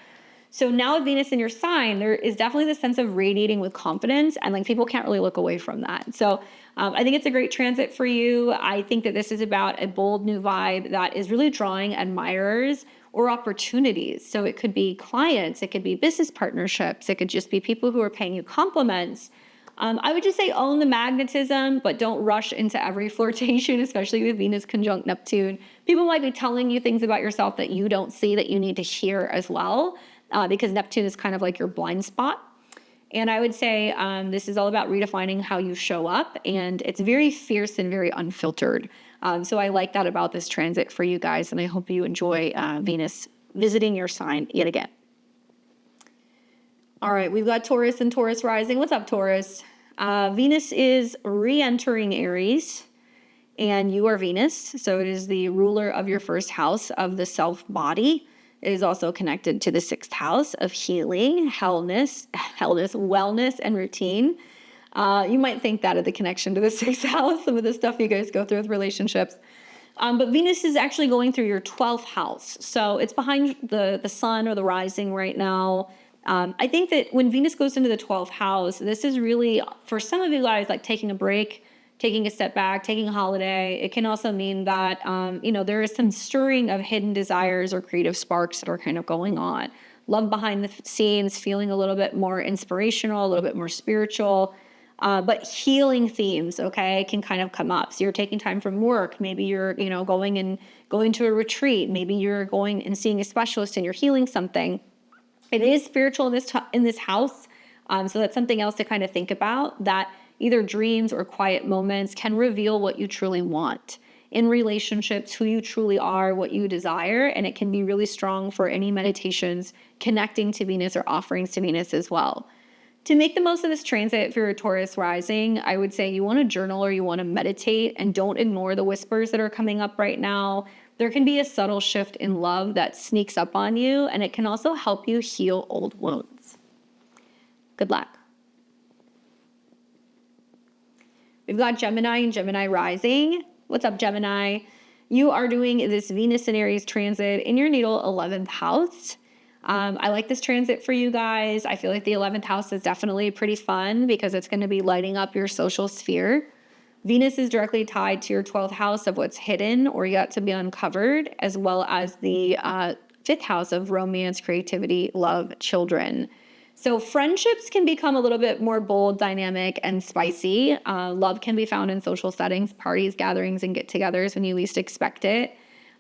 So now with Venus in your sign, there is definitely this sense of radiating with confidence, and like people can't really look away from that. So I think it's a great transit for you. I think that this is about a bold new vibe that is really drawing admirers or opportunities. So it could be clients, it could be business partnerships, it could just be people who are paying you compliments. I would just say own the magnetism, but don't rush into every flirtation, especially with Venus conjunct Neptune. People might be telling you things about yourself that you don't see that you need to hear as well, because Neptune is kind of like your blind spot. And I would say this is all about redefining how you show up, and it's very fierce and very unfiltered. So I like that about this transit for you guys, and I hope you enjoy Venus visiting your sign yet again. All right, we've got Taurus and Taurus rising. What's up, Taurus? Venus is re-entering Aries, and you are Venus. So it is the ruler of your first house of the self-body. It is also connected to the 6th house of healing, wellness, and routine. You might think that of the connection to the 6th house, some of the stuff you guys go through with relationships. But Venus is actually going through your 12th house. So it's behind the sun or the rising right now. I think that when Venus goes into the 12th house, this is really, for some of you guys, like taking a break, taking a step back, taking a holiday. It can also mean that, there is some stirring of hidden desires or creative sparks that are kind of going on. Love behind the scenes, feeling a little bit more inspirational, a little bit more spiritual, but healing themes, okay, can kind of come up. So you're taking time from work. Maybe you're, going to a retreat. Maybe you're going and seeing a specialist and you're healing something. It is spiritual in this house. So that's something else to kind of think about, that either dreams or quiet moments can reveal what you truly want in relationships, who you truly are, what you desire, and it can be really strong for any meditations connecting to Venus or offerings to Venus as well. To make the most of this transit, if you're a Taurus rising, I would say you want to journal or you want to meditate, and don't ignore the whispers that are coming up right now. There can be a subtle shift in love that sneaks up on you, and it can also help you heal old wounds. Good luck. We've got Gemini and Gemini rising. What's up, Gemini? You are doing this Venus and Aries transit in your natal 11th house. I like this transit for you guys. I feel like the 11th house is definitely pretty fun because it's going to be lighting up your social sphere. Venus is directly tied to your 12th house of what's hidden or yet to be uncovered, as well as the 5th house of romance, creativity, love, children. So friendships can become a little bit more bold, dynamic, and spicy. Love can be found in social settings, parties, gatherings, and get-togethers when you least expect it.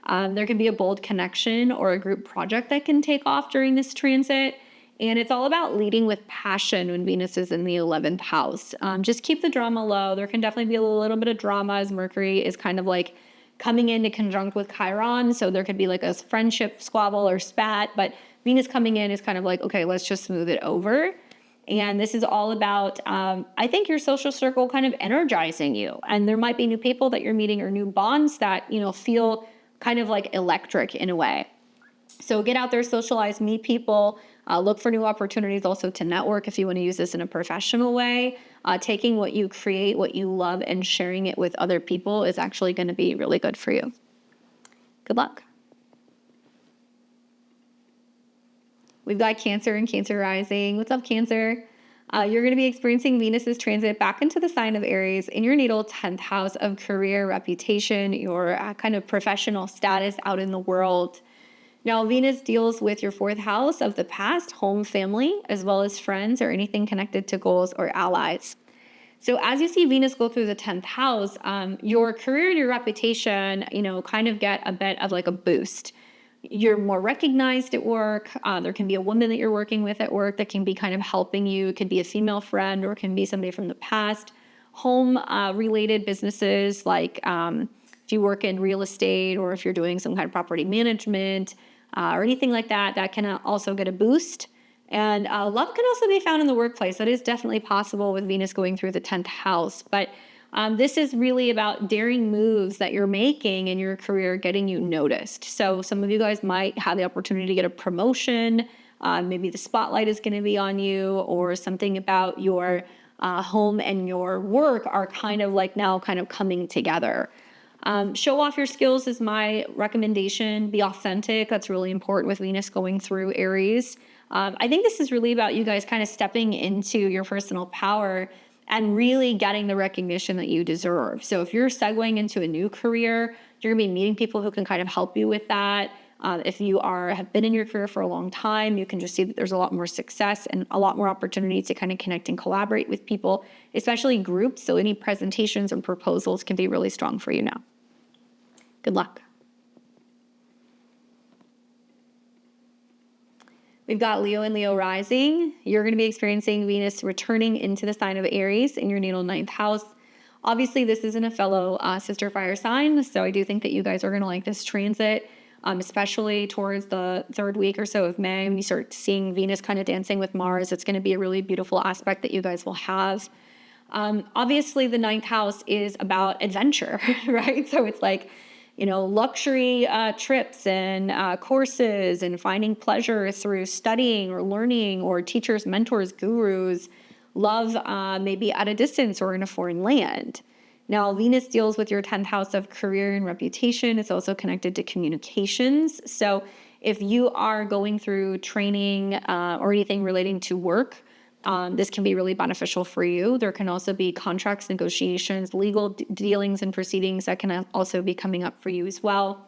There can be a bold connection or a group project that can take off during this transit. And it's all about leading with passion when Venus is in the 11th house. Just keep the drama low. There can definitely be a little bit of drama as Mercury is kind of like coming into conjunct with Chiron. So there could be like a friendship squabble or spat, but Venus coming in is kind of like, okay, let's just smooth it over. And this is all about, I think, your social circle kind of energizing you. And there might be new people that you're meeting or new bonds that, feel kind of like electric in a way. So get out there, socialize, meet people, look for new opportunities also to network if you want to use this in a professional way. Taking what you create, what you love, and sharing it with other people is actually going to be really good for you. Good luck. We've got Cancer and Cancer rising. What's up, Cancer? You're going to be experiencing Venus's transit back into the sign of Aries in your natal 10th house of career, reputation, your kind of professional status out in the world. Now, Venus deals with your 4th house of the past, home, family, as well as friends or anything connected to goals or allies. So as you see Venus go through the 10th house, your career and your reputation, kind of get a bit of like a boost. You're more recognized at work. There can be a woman that you're working with at work that can be kind of helping you. It could be a female friend or it can be somebody from the past. Home related businesses like if you work in real estate or if you're doing some kind of property management or anything like that, that can also get a boost. And love can also be found in the workplace. That is definitely possible with Venus going through the 10th house. But this is really about daring moves that you're making in your career, getting you noticed. So some of you guys might have the opportunity to get a promotion. Maybe the spotlight is going to be on you, or something about your home and your work are kind of like now kind of coming together. Show off your skills is my recommendation. Be authentic. That's really important with Venus going through Aries. I think this is really about you guys kind of stepping into your personal power and really getting the recognition that you deserve. So if you're segueing into a new career, you're gonna be meeting people who can kind of help you with that. If you have been in your career for a long time, you can just see that there's a lot more success and a lot more opportunity to kind of connect and collaborate with people, especially groups. So any presentations and proposals can be really strong for you now. Good luck. We've got Leo and Leo rising. You're going to be experiencing Venus returning into the sign of Aries in your natal 9th house. Obviously, this isn't a fellow sister fire sign, so I do think that you guys are going to like this transit, especially towards the 3rd week or so of May. When you start seeing Venus kind of dancing with Mars, it's going to be a really beautiful aspect that you guys will have. Obviously, the 9th house is about adventure, right? So it's like, luxury trips and courses and finding pleasure through studying or learning or teachers, mentors, gurus, love maybe at a distance or in a foreign land. Now, Venus deals with your 10th house of career and reputation. It's also connected to communications. So if you are going through training or anything relating to work, this can be really beneficial for you. There can also be contracts, negotiations, legal dealings and proceedings that can also be coming up for you as well.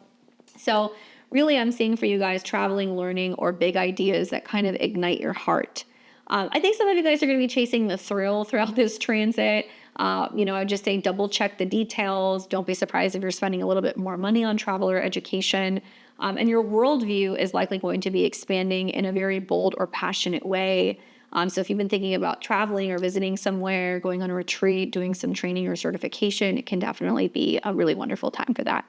So really, I'm seeing for you guys traveling, learning, or big ideas that kind of ignite your heart. I think some of you guys are going to be chasing the thrill throughout this transit. I would just say double check the details. Don't be surprised if you're spending a little bit more money on travel or education. And your worldview is likely going to be expanding in a very bold or passionate way. So if you've been thinking about traveling or visiting somewhere, going on a retreat, doing some training or certification, it can definitely be a really wonderful time for that.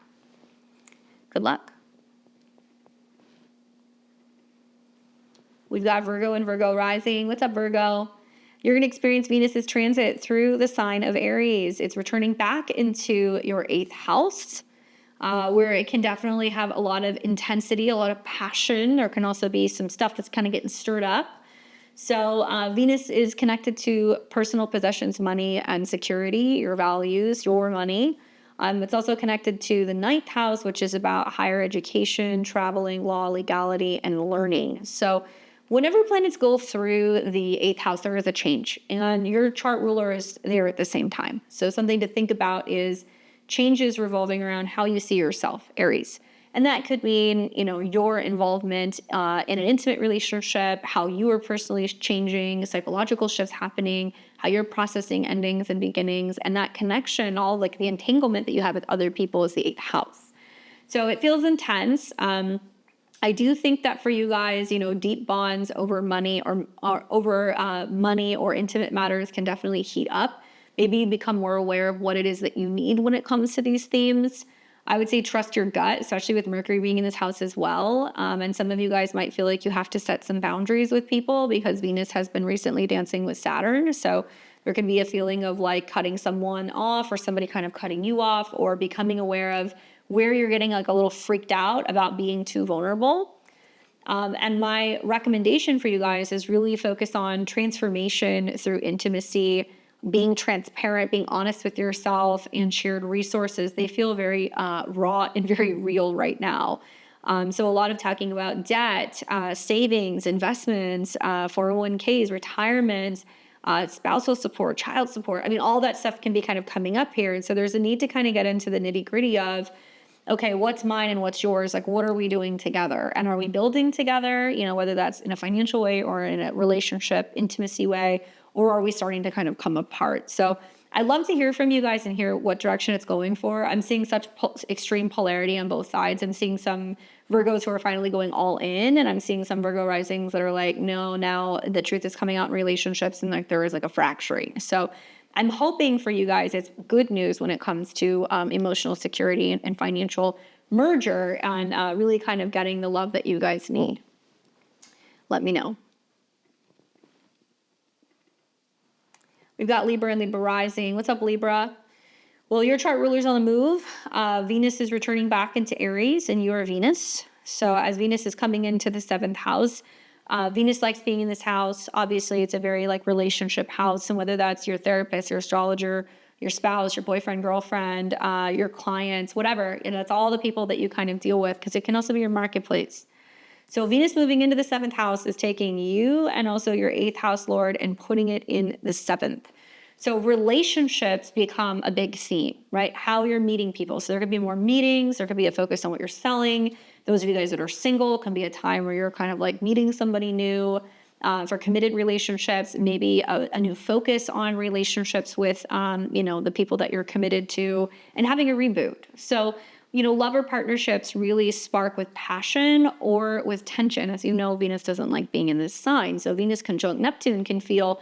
Good luck. We've got Virgo and Virgo rising. What's up, Virgo? You're going to experience Venus's transit through the sign of Aries. It's returning back into your 8th house, where it can definitely have a lot of intensity, a lot of passion. There can also be some stuff that's kind of getting stirred up. So Venus is connected to personal possessions, money and security, your values, your money. It's also connected to the 9th house, which is about higher education, traveling, law, legality, and learning. So whenever planets go through the 8th house, there is a change, and your chart ruler is there at the same time. So something to think about is changes revolving around how you see yourself, Aries. And that could mean, your involvement in an intimate relationship, how you are personally changing, psychological shifts happening, how you're processing endings and beginnings, and that connection, all like the entanglement that you have with other people is the 8th house. So it feels intense. I do think that for you guys, deep bonds over money or over money or intimate matters can definitely heat up. Maybe become more aware of what it is that you need when it comes to these themes. I would say trust your gut, especially with Mercury being in this house as well. And some of you guys might feel like you have to set some boundaries with people because Venus has been recently dancing with Saturn. So there can be a feeling of like cutting someone off or somebody kind of cutting you off, or becoming aware of where you're getting like a little freaked out about being too vulnerable. And my recommendation for you guys is really focus on transformation through intimacy, being transparent, being honest with yourself, and shared resources. They feel very raw and very real right now. So a lot of talking about debt, savings, investments, 401ks, retirement, spousal support, child support. I mean, all that stuff can be kind of coming up here. And so there's a need to kind of get into the nitty gritty of, okay, what's mine and what's yours? Like, what are we doing together? And are we building together, whether that's in a financial way or in a relationship, intimacy way, or are we starting to kind of come apart? So I'd love to hear from you guys and hear what direction it's going for. I'm seeing such extreme polarity on both sides. I'm seeing some Virgos who are finally going all in, and I'm seeing some Virgo risings that are like, no, now the truth is coming out in relationships, and like there is like a fracturing. So I'm hoping for you guys it's good news when it comes to emotional security and financial merger, and really kind of getting the love that you guys need. Let me know. We've got Libra and Libra rising. What's up, Libra? Well, your chart ruler's on the move. Venus is returning back into Aries, and you are Venus. So as Venus is coming into the 7th house, Venus likes being in this house. Obviously, it's a very like relationship house, and whether that's your therapist, your astrologer, your spouse, your boyfriend, girlfriend, your clients, whatever, it's all the people that you kind of deal with, because it can also be your marketplace. So Venus moving into the 7th house is taking you and also your 8th house lord and putting it in the 7th. So relationships become a big theme, right? How you're meeting people. So there could be more meetings. There could be a focus on what you're selling. Those of you guys that are single, can be a time where you're kind of like meeting somebody new. For committed relationships, maybe a new focus on relationships with, the people that you're committed to, and having a reboot. So lover partnerships really spark with passion or with tension. As you know, Venus doesn't like being in this sign. So Venus conjunct Neptune can feel,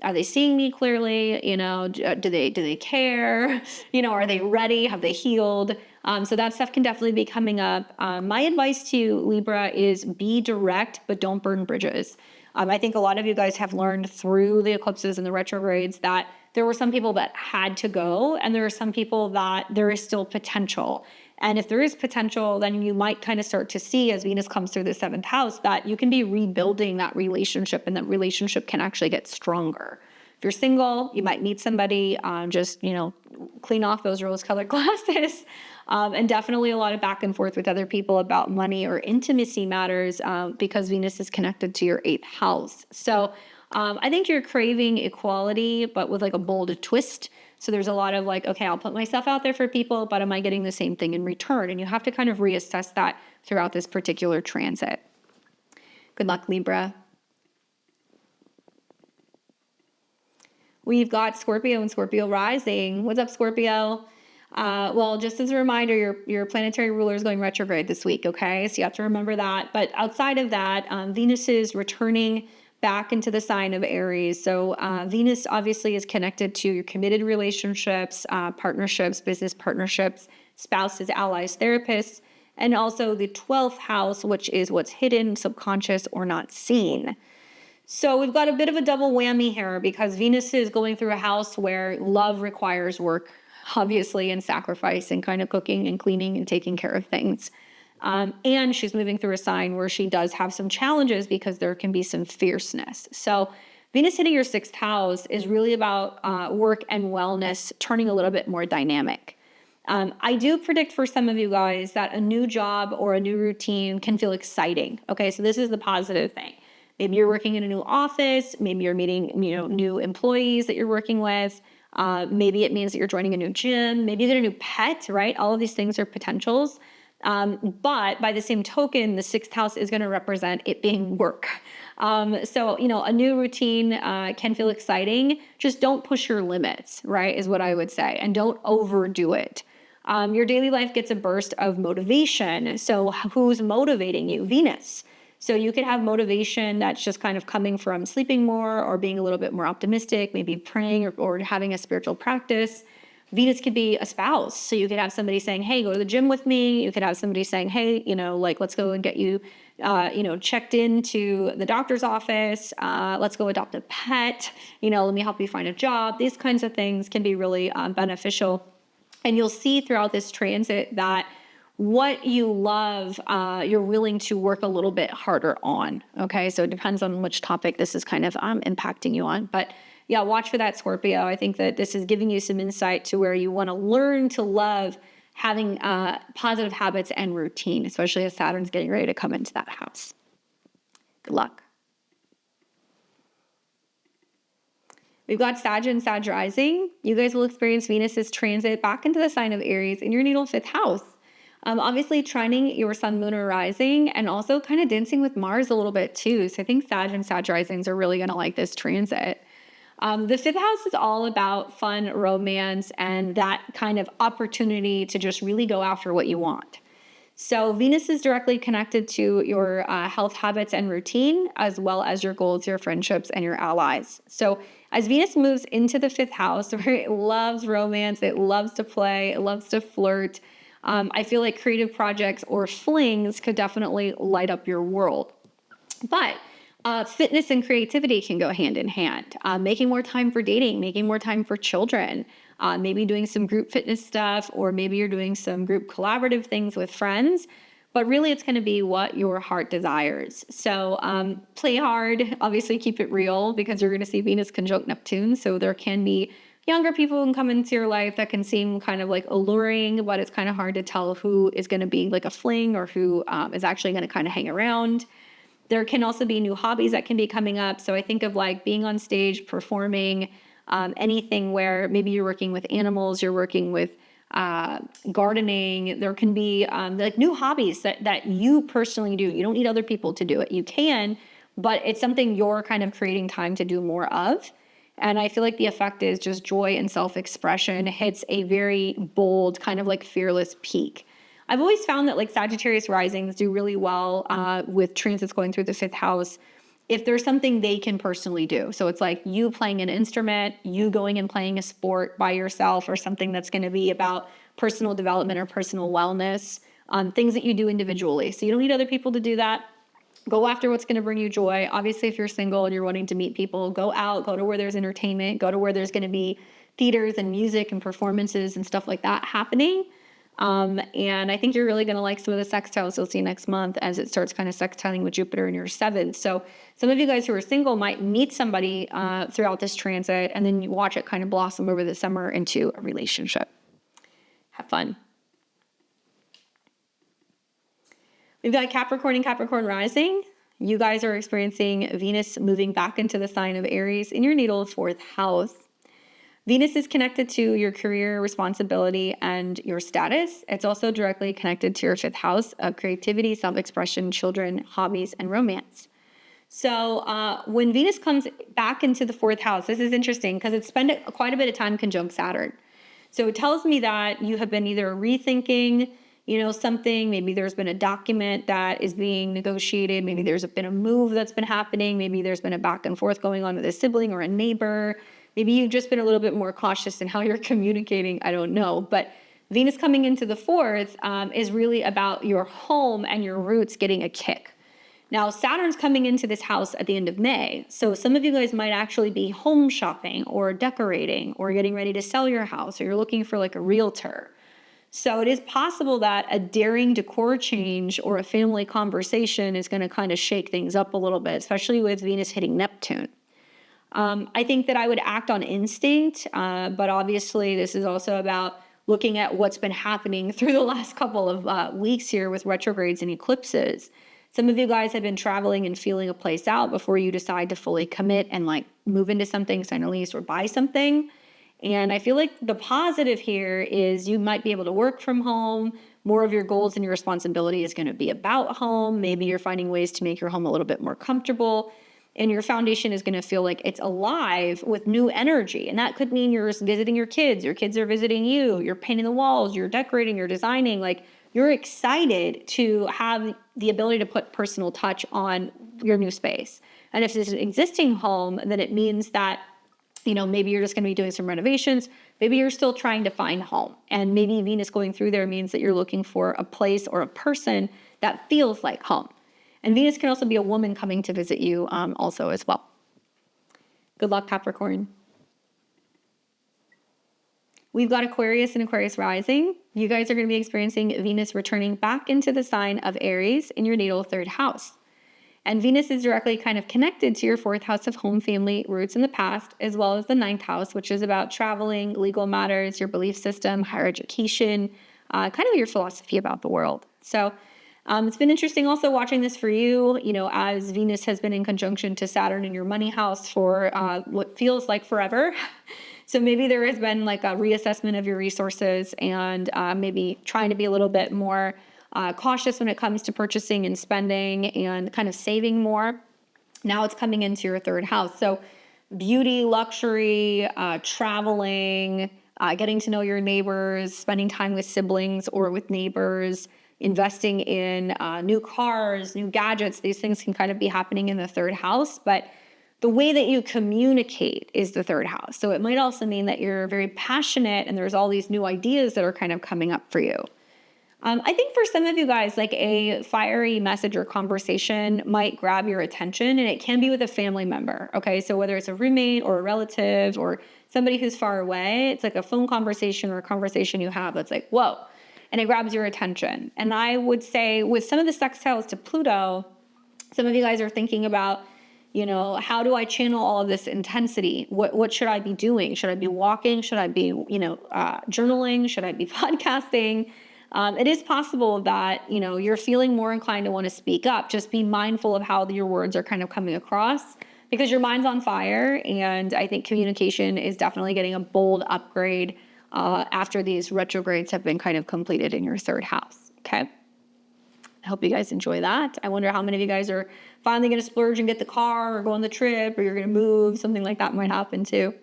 are they seeing me clearly? Do they care? Are they ready? Have they healed? So that stuff can definitely be coming up. My advice to you, Libra, is be direct, but don't burn bridges. I think a lot of you guys have learned through the eclipses and the retrogrades that there were some people that had to go, and there are some people that there is still potential. And if there is potential, then you might kind of start to see, as Venus comes through the 7th house, that you can be rebuilding that relationship, and that relationship can actually get stronger. If you're single, you might meet somebody, just clean off those rose-colored glasses. And definitely a lot of back and forth with other people about money or intimacy matters, because Venus is connected to your 8th house. So I think you're craving equality, but with like a bold twist. So there's a lot of like, okay, I'll put myself out there for people, but am I getting the same thing in return? And you have to kind of reassess that throughout this particular transit. Good luck, Libra. We've got Scorpio and Scorpio rising. What's up, Scorpio? Well, just as a reminder, your planetary ruler is going retrograde this week, okay? So you have to remember that. But outside of that, Venus is returning back into the sign of Aries. So Venus obviously is connected to your committed relationships, partnerships, business partnerships, spouses, allies, therapists, and also the 12th house, which is what's hidden, subconscious, or not seen. So we've got a bit of a double whammy here because Venus is going through a house where love requires work, obviously, and sacrifice and kind of cooking and cleaning and taking care of things. And she's moving through a sign where she does have some challenges because there can be some fierceness. So Venus hitting your sixth house is really about work and wellness, turning a little bit more dynamic. I do predict for some of you guys that a new job or a new routine can feel exciting. Okay, so this is the positive thing. Maybe you're working in a new office. Maybe you're meeting, new employees that you're working with. Maybe it means that you're joining a new gym. Maybe you get a new pet, right? All of these things are potentials. But by the same token, the sixth house is going to represent it being work. So, a new routine can feel exciting. Just don't push your limits, right, is what I would say. And don't overdo it. Your daily life gets a burst of motivation. So who's motivating you? Venus. So you could have motivation that's just kind of coming from sleeping more or being a little bit more optimistic, maybe praying or having a spiritual practice. Venus could be a spouse. So you could have somebody saying, hey, go to the gym with me. You could have somebody saying, hey, let's go and get you, checked into the doctor's office. Let's go adopt a pet. Let me help you find a job. These kinds of things can be really beneficial. And you'll see throughout this transit that what you love, you're willing to work a little bit harder on. Okay, so it depends on which topic this is kind of impacting you on. But yeah, watch for that, Scorpio. I think that this is giving you some insight to where you want to learn to love having positive habits and routine, especially as Saturn's getting ready to come into that house. Good luck. We've got Sag and Sag rising. You guys will experience Venus's transit back into the sign of Aries in your natal fifth house. Obviously trining your sun, moon, or rising, and also kind of dancing with Mars a little bit too. So I think Sag and Sag risings are really going to like this transit. The fifth house is all about fun, romance, and that kind of opportunity to just really go after what you want. So Venus is directly connected to your health habits and routine, as well as your goals, your friendships, and your allies. So as Venus moves into the fifth house, where it loves romance, it loves to play, it loves to flirt, I feel like creative projects or flings could definitely light up your world. But fitness and creativity can go hand in hand. Making more time for dating, making more time for children, maybe doing some group fitness stuff, or maybe you're doing some group collaborative things with friends. But really, it's going to be what your heart desires. So play hard, obviously keep it real, because you're going to see Venus conjunct Neptune. So there can be younger people who can come into your life that can seem kind of like alluring, but it's kind of hard to tell who is going to be like a fling or who is actually going to kind of hang around. There can also be new hobbies that can be coming up. So I think of like being on stage, performing, anything where maybe you're working with animals, you're working with gardening. There can be like new hobbies that you personally do. You don't need other people to do it. You can, but it's something you're kind of creating time to do more of. And I feel like the effect is just joy and self-expression hits a very bold, kind of like fearless peak. I've always found that like Sagittarius risings do really well with transits going through the fifth house if there's something they can personally do. So it's like you playing an instrument, you going and playing a sport by yourself, or something that's going to be about personal development or personal wellness, things that you do individually. So you don't need other people to do that. Go after what's going to bring you joy. Obviously, if you're single and you're wanting to meet people, go out, go to where there's entertainment, go to where there's going to be theaters and music and performances and stuff like that happening. And I think you're really going to like some of the sextiles you'll see next month as it starts kind of sextiling with Jupiter in your seventh. So some of you guys who are single might meet somebody throughout this transit, and then you watch it kind of blossom over the summer into a relationship. Have fun. We've got Capricorn and Capricorn rising. You guys are experiencing Venus moving back into the sign of Aries in your natal fourth house. Venus is connected to your career, responsibility, and your status. It's also directly connected to your fifth house of creativity, self-expression, children, hobbies, and romance. So when Venus comes back into the fourth house, this is interesting because it's spent quite a bit of time conjunct Saturn. So it tells me that you have been either rethinking, something. Maybe there's been a document that is being negotiated. Maybe there's been a move that's been happening. Maybe there's been a back and forth going on with a sibling or a neighbor. Maybe you've just been a little bit more cautious in how you're communicating. I don't know. But Venus coming into the fourth is really about your home and your roots getting a kick. Now, Saturn's coming into this house at the end of May. So some of you guys might actually be home shopping or decorating or getting ready to sell your house, or you're looking for like a realtor. So it is possible that a daring decor change or a family conversation is going to kind of shake things up a little bit, especially with Venus hitting Neptune. I think that I would act on instinct, but obviously this is also about looking at what's been happening through the last couple of weeks here with retrogrades and eclipses. Some of you guys have been traveling and feeling a place out before you decide to fully commit and like move into something, sign a lease, or buy something. And I feel like the positive here is you might be able to work from home. More of your goals and your responsibility is going to be about home. Maybe you're finding ways to make your home a little bit more comfortable. And your foundation is going to feel like it's alive with new energy. And that could mean you're visiting your kids are visiting you, you're painting the walls, you're decorating, you're designing. Like, you're excited to have the ability to put personal touch on your new space. And if it's an existing home, then it means that, maybe you're just going to be doing some renovations. Maybe you're still trying to find home. And maybe Venus going through there means that you're looking for a place or a person that feels like home. And Venus can also be a woman coming to visit you also as well. Good luck, Capricorn. We've got Aquarius and Aquarius rising. You guys are going to be experiencing Venus returning back into the sign of Aries in your natal third house. And Venus is directly kind of connected to your fourth house of home, family, roots in the past, as well as the ninth house, which is about traveling, legal matters, your belief system, higher education, kind of your philosophy about the world. So it's been interesting also watching this for you, as Venus has been in conjunction to Saturn in your money house for what feels like forever. So maybe there has been like a reassessment of your resources and maybe trying to be a little bit more cautious when it comes to purchasing and spending and kind of saving more. Now it's coming into your third house. So beauty, luxury, traveling, getting to know your neighbors, spending time with siblings or with neighbors, investing in new cars, new gadgets. These things can kind of be happening in the third house, but the way that you communicate is the third house. So it might also mean that you're very passionate and there's all these new ideas that are kind of coming up for you. I think for some of you guys, like a fiery message or conversation might grab your attention, and it can be with a family member. Okay, so whether it's a roommate or a relative or somebody who's far away, it's like a phone conversation or a conversation you have that's like, whoa, and it grabs your attention. And I would say with some of the sextiles to Pluto, some of you guys are thinking about, how do I channel all of this intensity? What should I be doing? Should I be walking? Should I be, journaling? Should I be podcasting? It is possible that, you're feeling more inclined to want to speak up. Just be mindful of how your words are kind of coming across because your mind's on fire. And I think communication is definitely getting a bold upgrade after these retrogrades have been kind of completed in your third house. Okay. I hope you guys enjoy that. I wonder how many of you guys are finally going to splurge and get the car or go on the trip, or you're going to move. Something like that might happen too.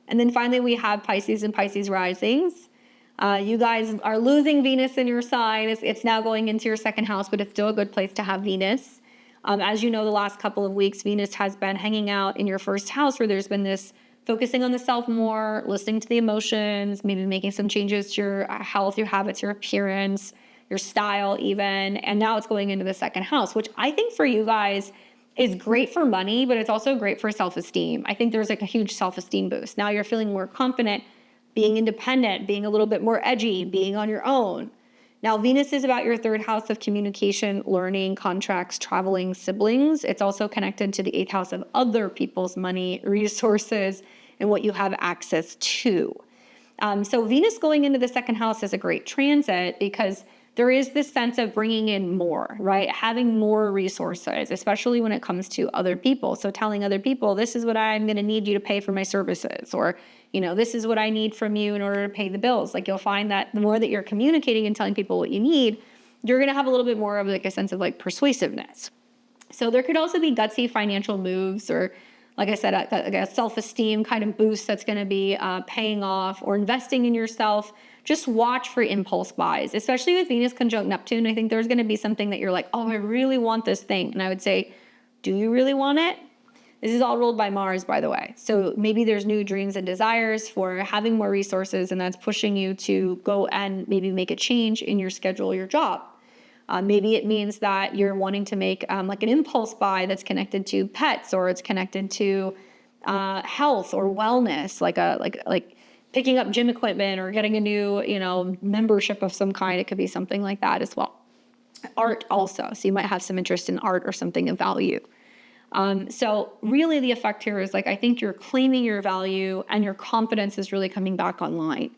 And then finally, we have Pisces and Pisces risings. You guys are losing Venus in your sign. It's now going into your second house, but it's still a good place to have Venus. As you know, the last couple of weeks, Venus has been hanging out in your first house where there's been this focusing on the self more, listening to the emotions, maybe making some changes to your health, your habits, your appearance, your style even. And now it's going into the second house, which I think for you guys is great for money, but it's also great for self-esteem. I think there's like a huge self-esteem boost. Now you're feeling more confident, being independent, being a little bit more edgy, being on your own. Now, Venus is about your third house of communication, learning, contracts, traveling, siblings. It's also connected to the eighth house of other people's money, resources, and what you have access to. So Venus going into the second house is a great transit because there is this sense of bringing in more, right? Having more resources, especially when it comes to other people. So telling other people, this is what I'm going to need you to pay for my services, or, this is what I need from you in order to pay the bills. Like, you'll find that the more that you're communicating and telling people what you need, you're going to have a little bit more of like a sense of like persuasiveness. So there could also be gutsy financial moves, or like I said, a self-esteem kind of boost that's going to be paying off, or investing in yourself. Just watch for impulse buys, especially with Venus conjunct Neptune. I think there's going to be something that you're like, oh, I really want this thing. And I would say, do you really want it? This is all ruled by Mars, by the way. So maybe there's new dreams and desires for having more resources, and that's pushing you to go and maybe make a change in your schedule, your job. Maybe it means that you're wanting to make like an impulse buy that's connected to pets, or it's connected to health or wellness, like picking up gym equipment or getting a new, membership of some kind. It could be something like that as well. Art also. So you might have some interest in art or something of value. So really the effect here is like, I think you're claiming your value and your confidence is really coming back online.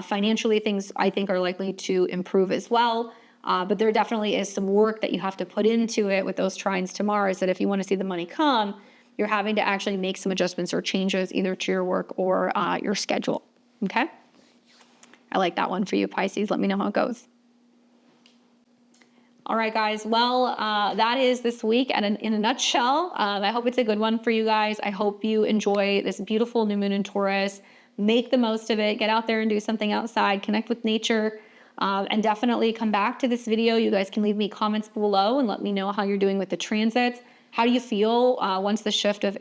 Financially, things I think are likely to improve as well. But there definitely is some work that you have to put into it with those trines to Mars, that if you want to see the money come, you're having to actually make some adjustments or changes either to your work or your schedule. Okay? I like that one for you, Pisces. Let me know how it goes. All right, guys. Well, that is this week in a nutshell. I hope it's a good one for you guys. I hope you enjoy this beautiful new moon in Taurus. Make the most of it. Get out there and do something outside. Connect with nature. And definitely come back to this video. You guys can leave me comments below and let me know how you're doing with the transits. How do you feel once the shift of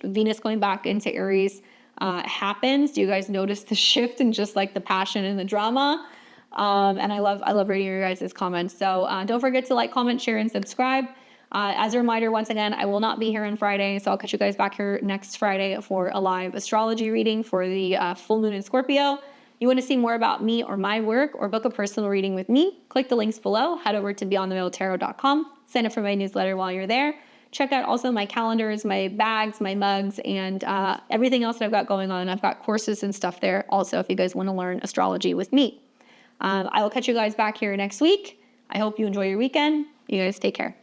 Venus going back into Aries happens? Do you guys notice the shift in just like the passion and the drama? And I love reading your guys' comments. So don't forget to like, comment, share, and subscribe. As a reminder, once again, I will not be here on Friday, so I'll catch you guys back here next Friday for a live astrology reading for the full moon in Scorpio. You want to see more about me or my work or book a personal reading with me? Click the links below. Head over to beyondtheveiltarot.com. Sign up for my newsletter while you're there. Check out also my calendars, my bags, my mugs, and everything else that I've got going on. I've got courses and stuff there also if you guys want to learn astrology with me. I will catch you guys back here next week. I hope you enjoy your weekend. You guys take care.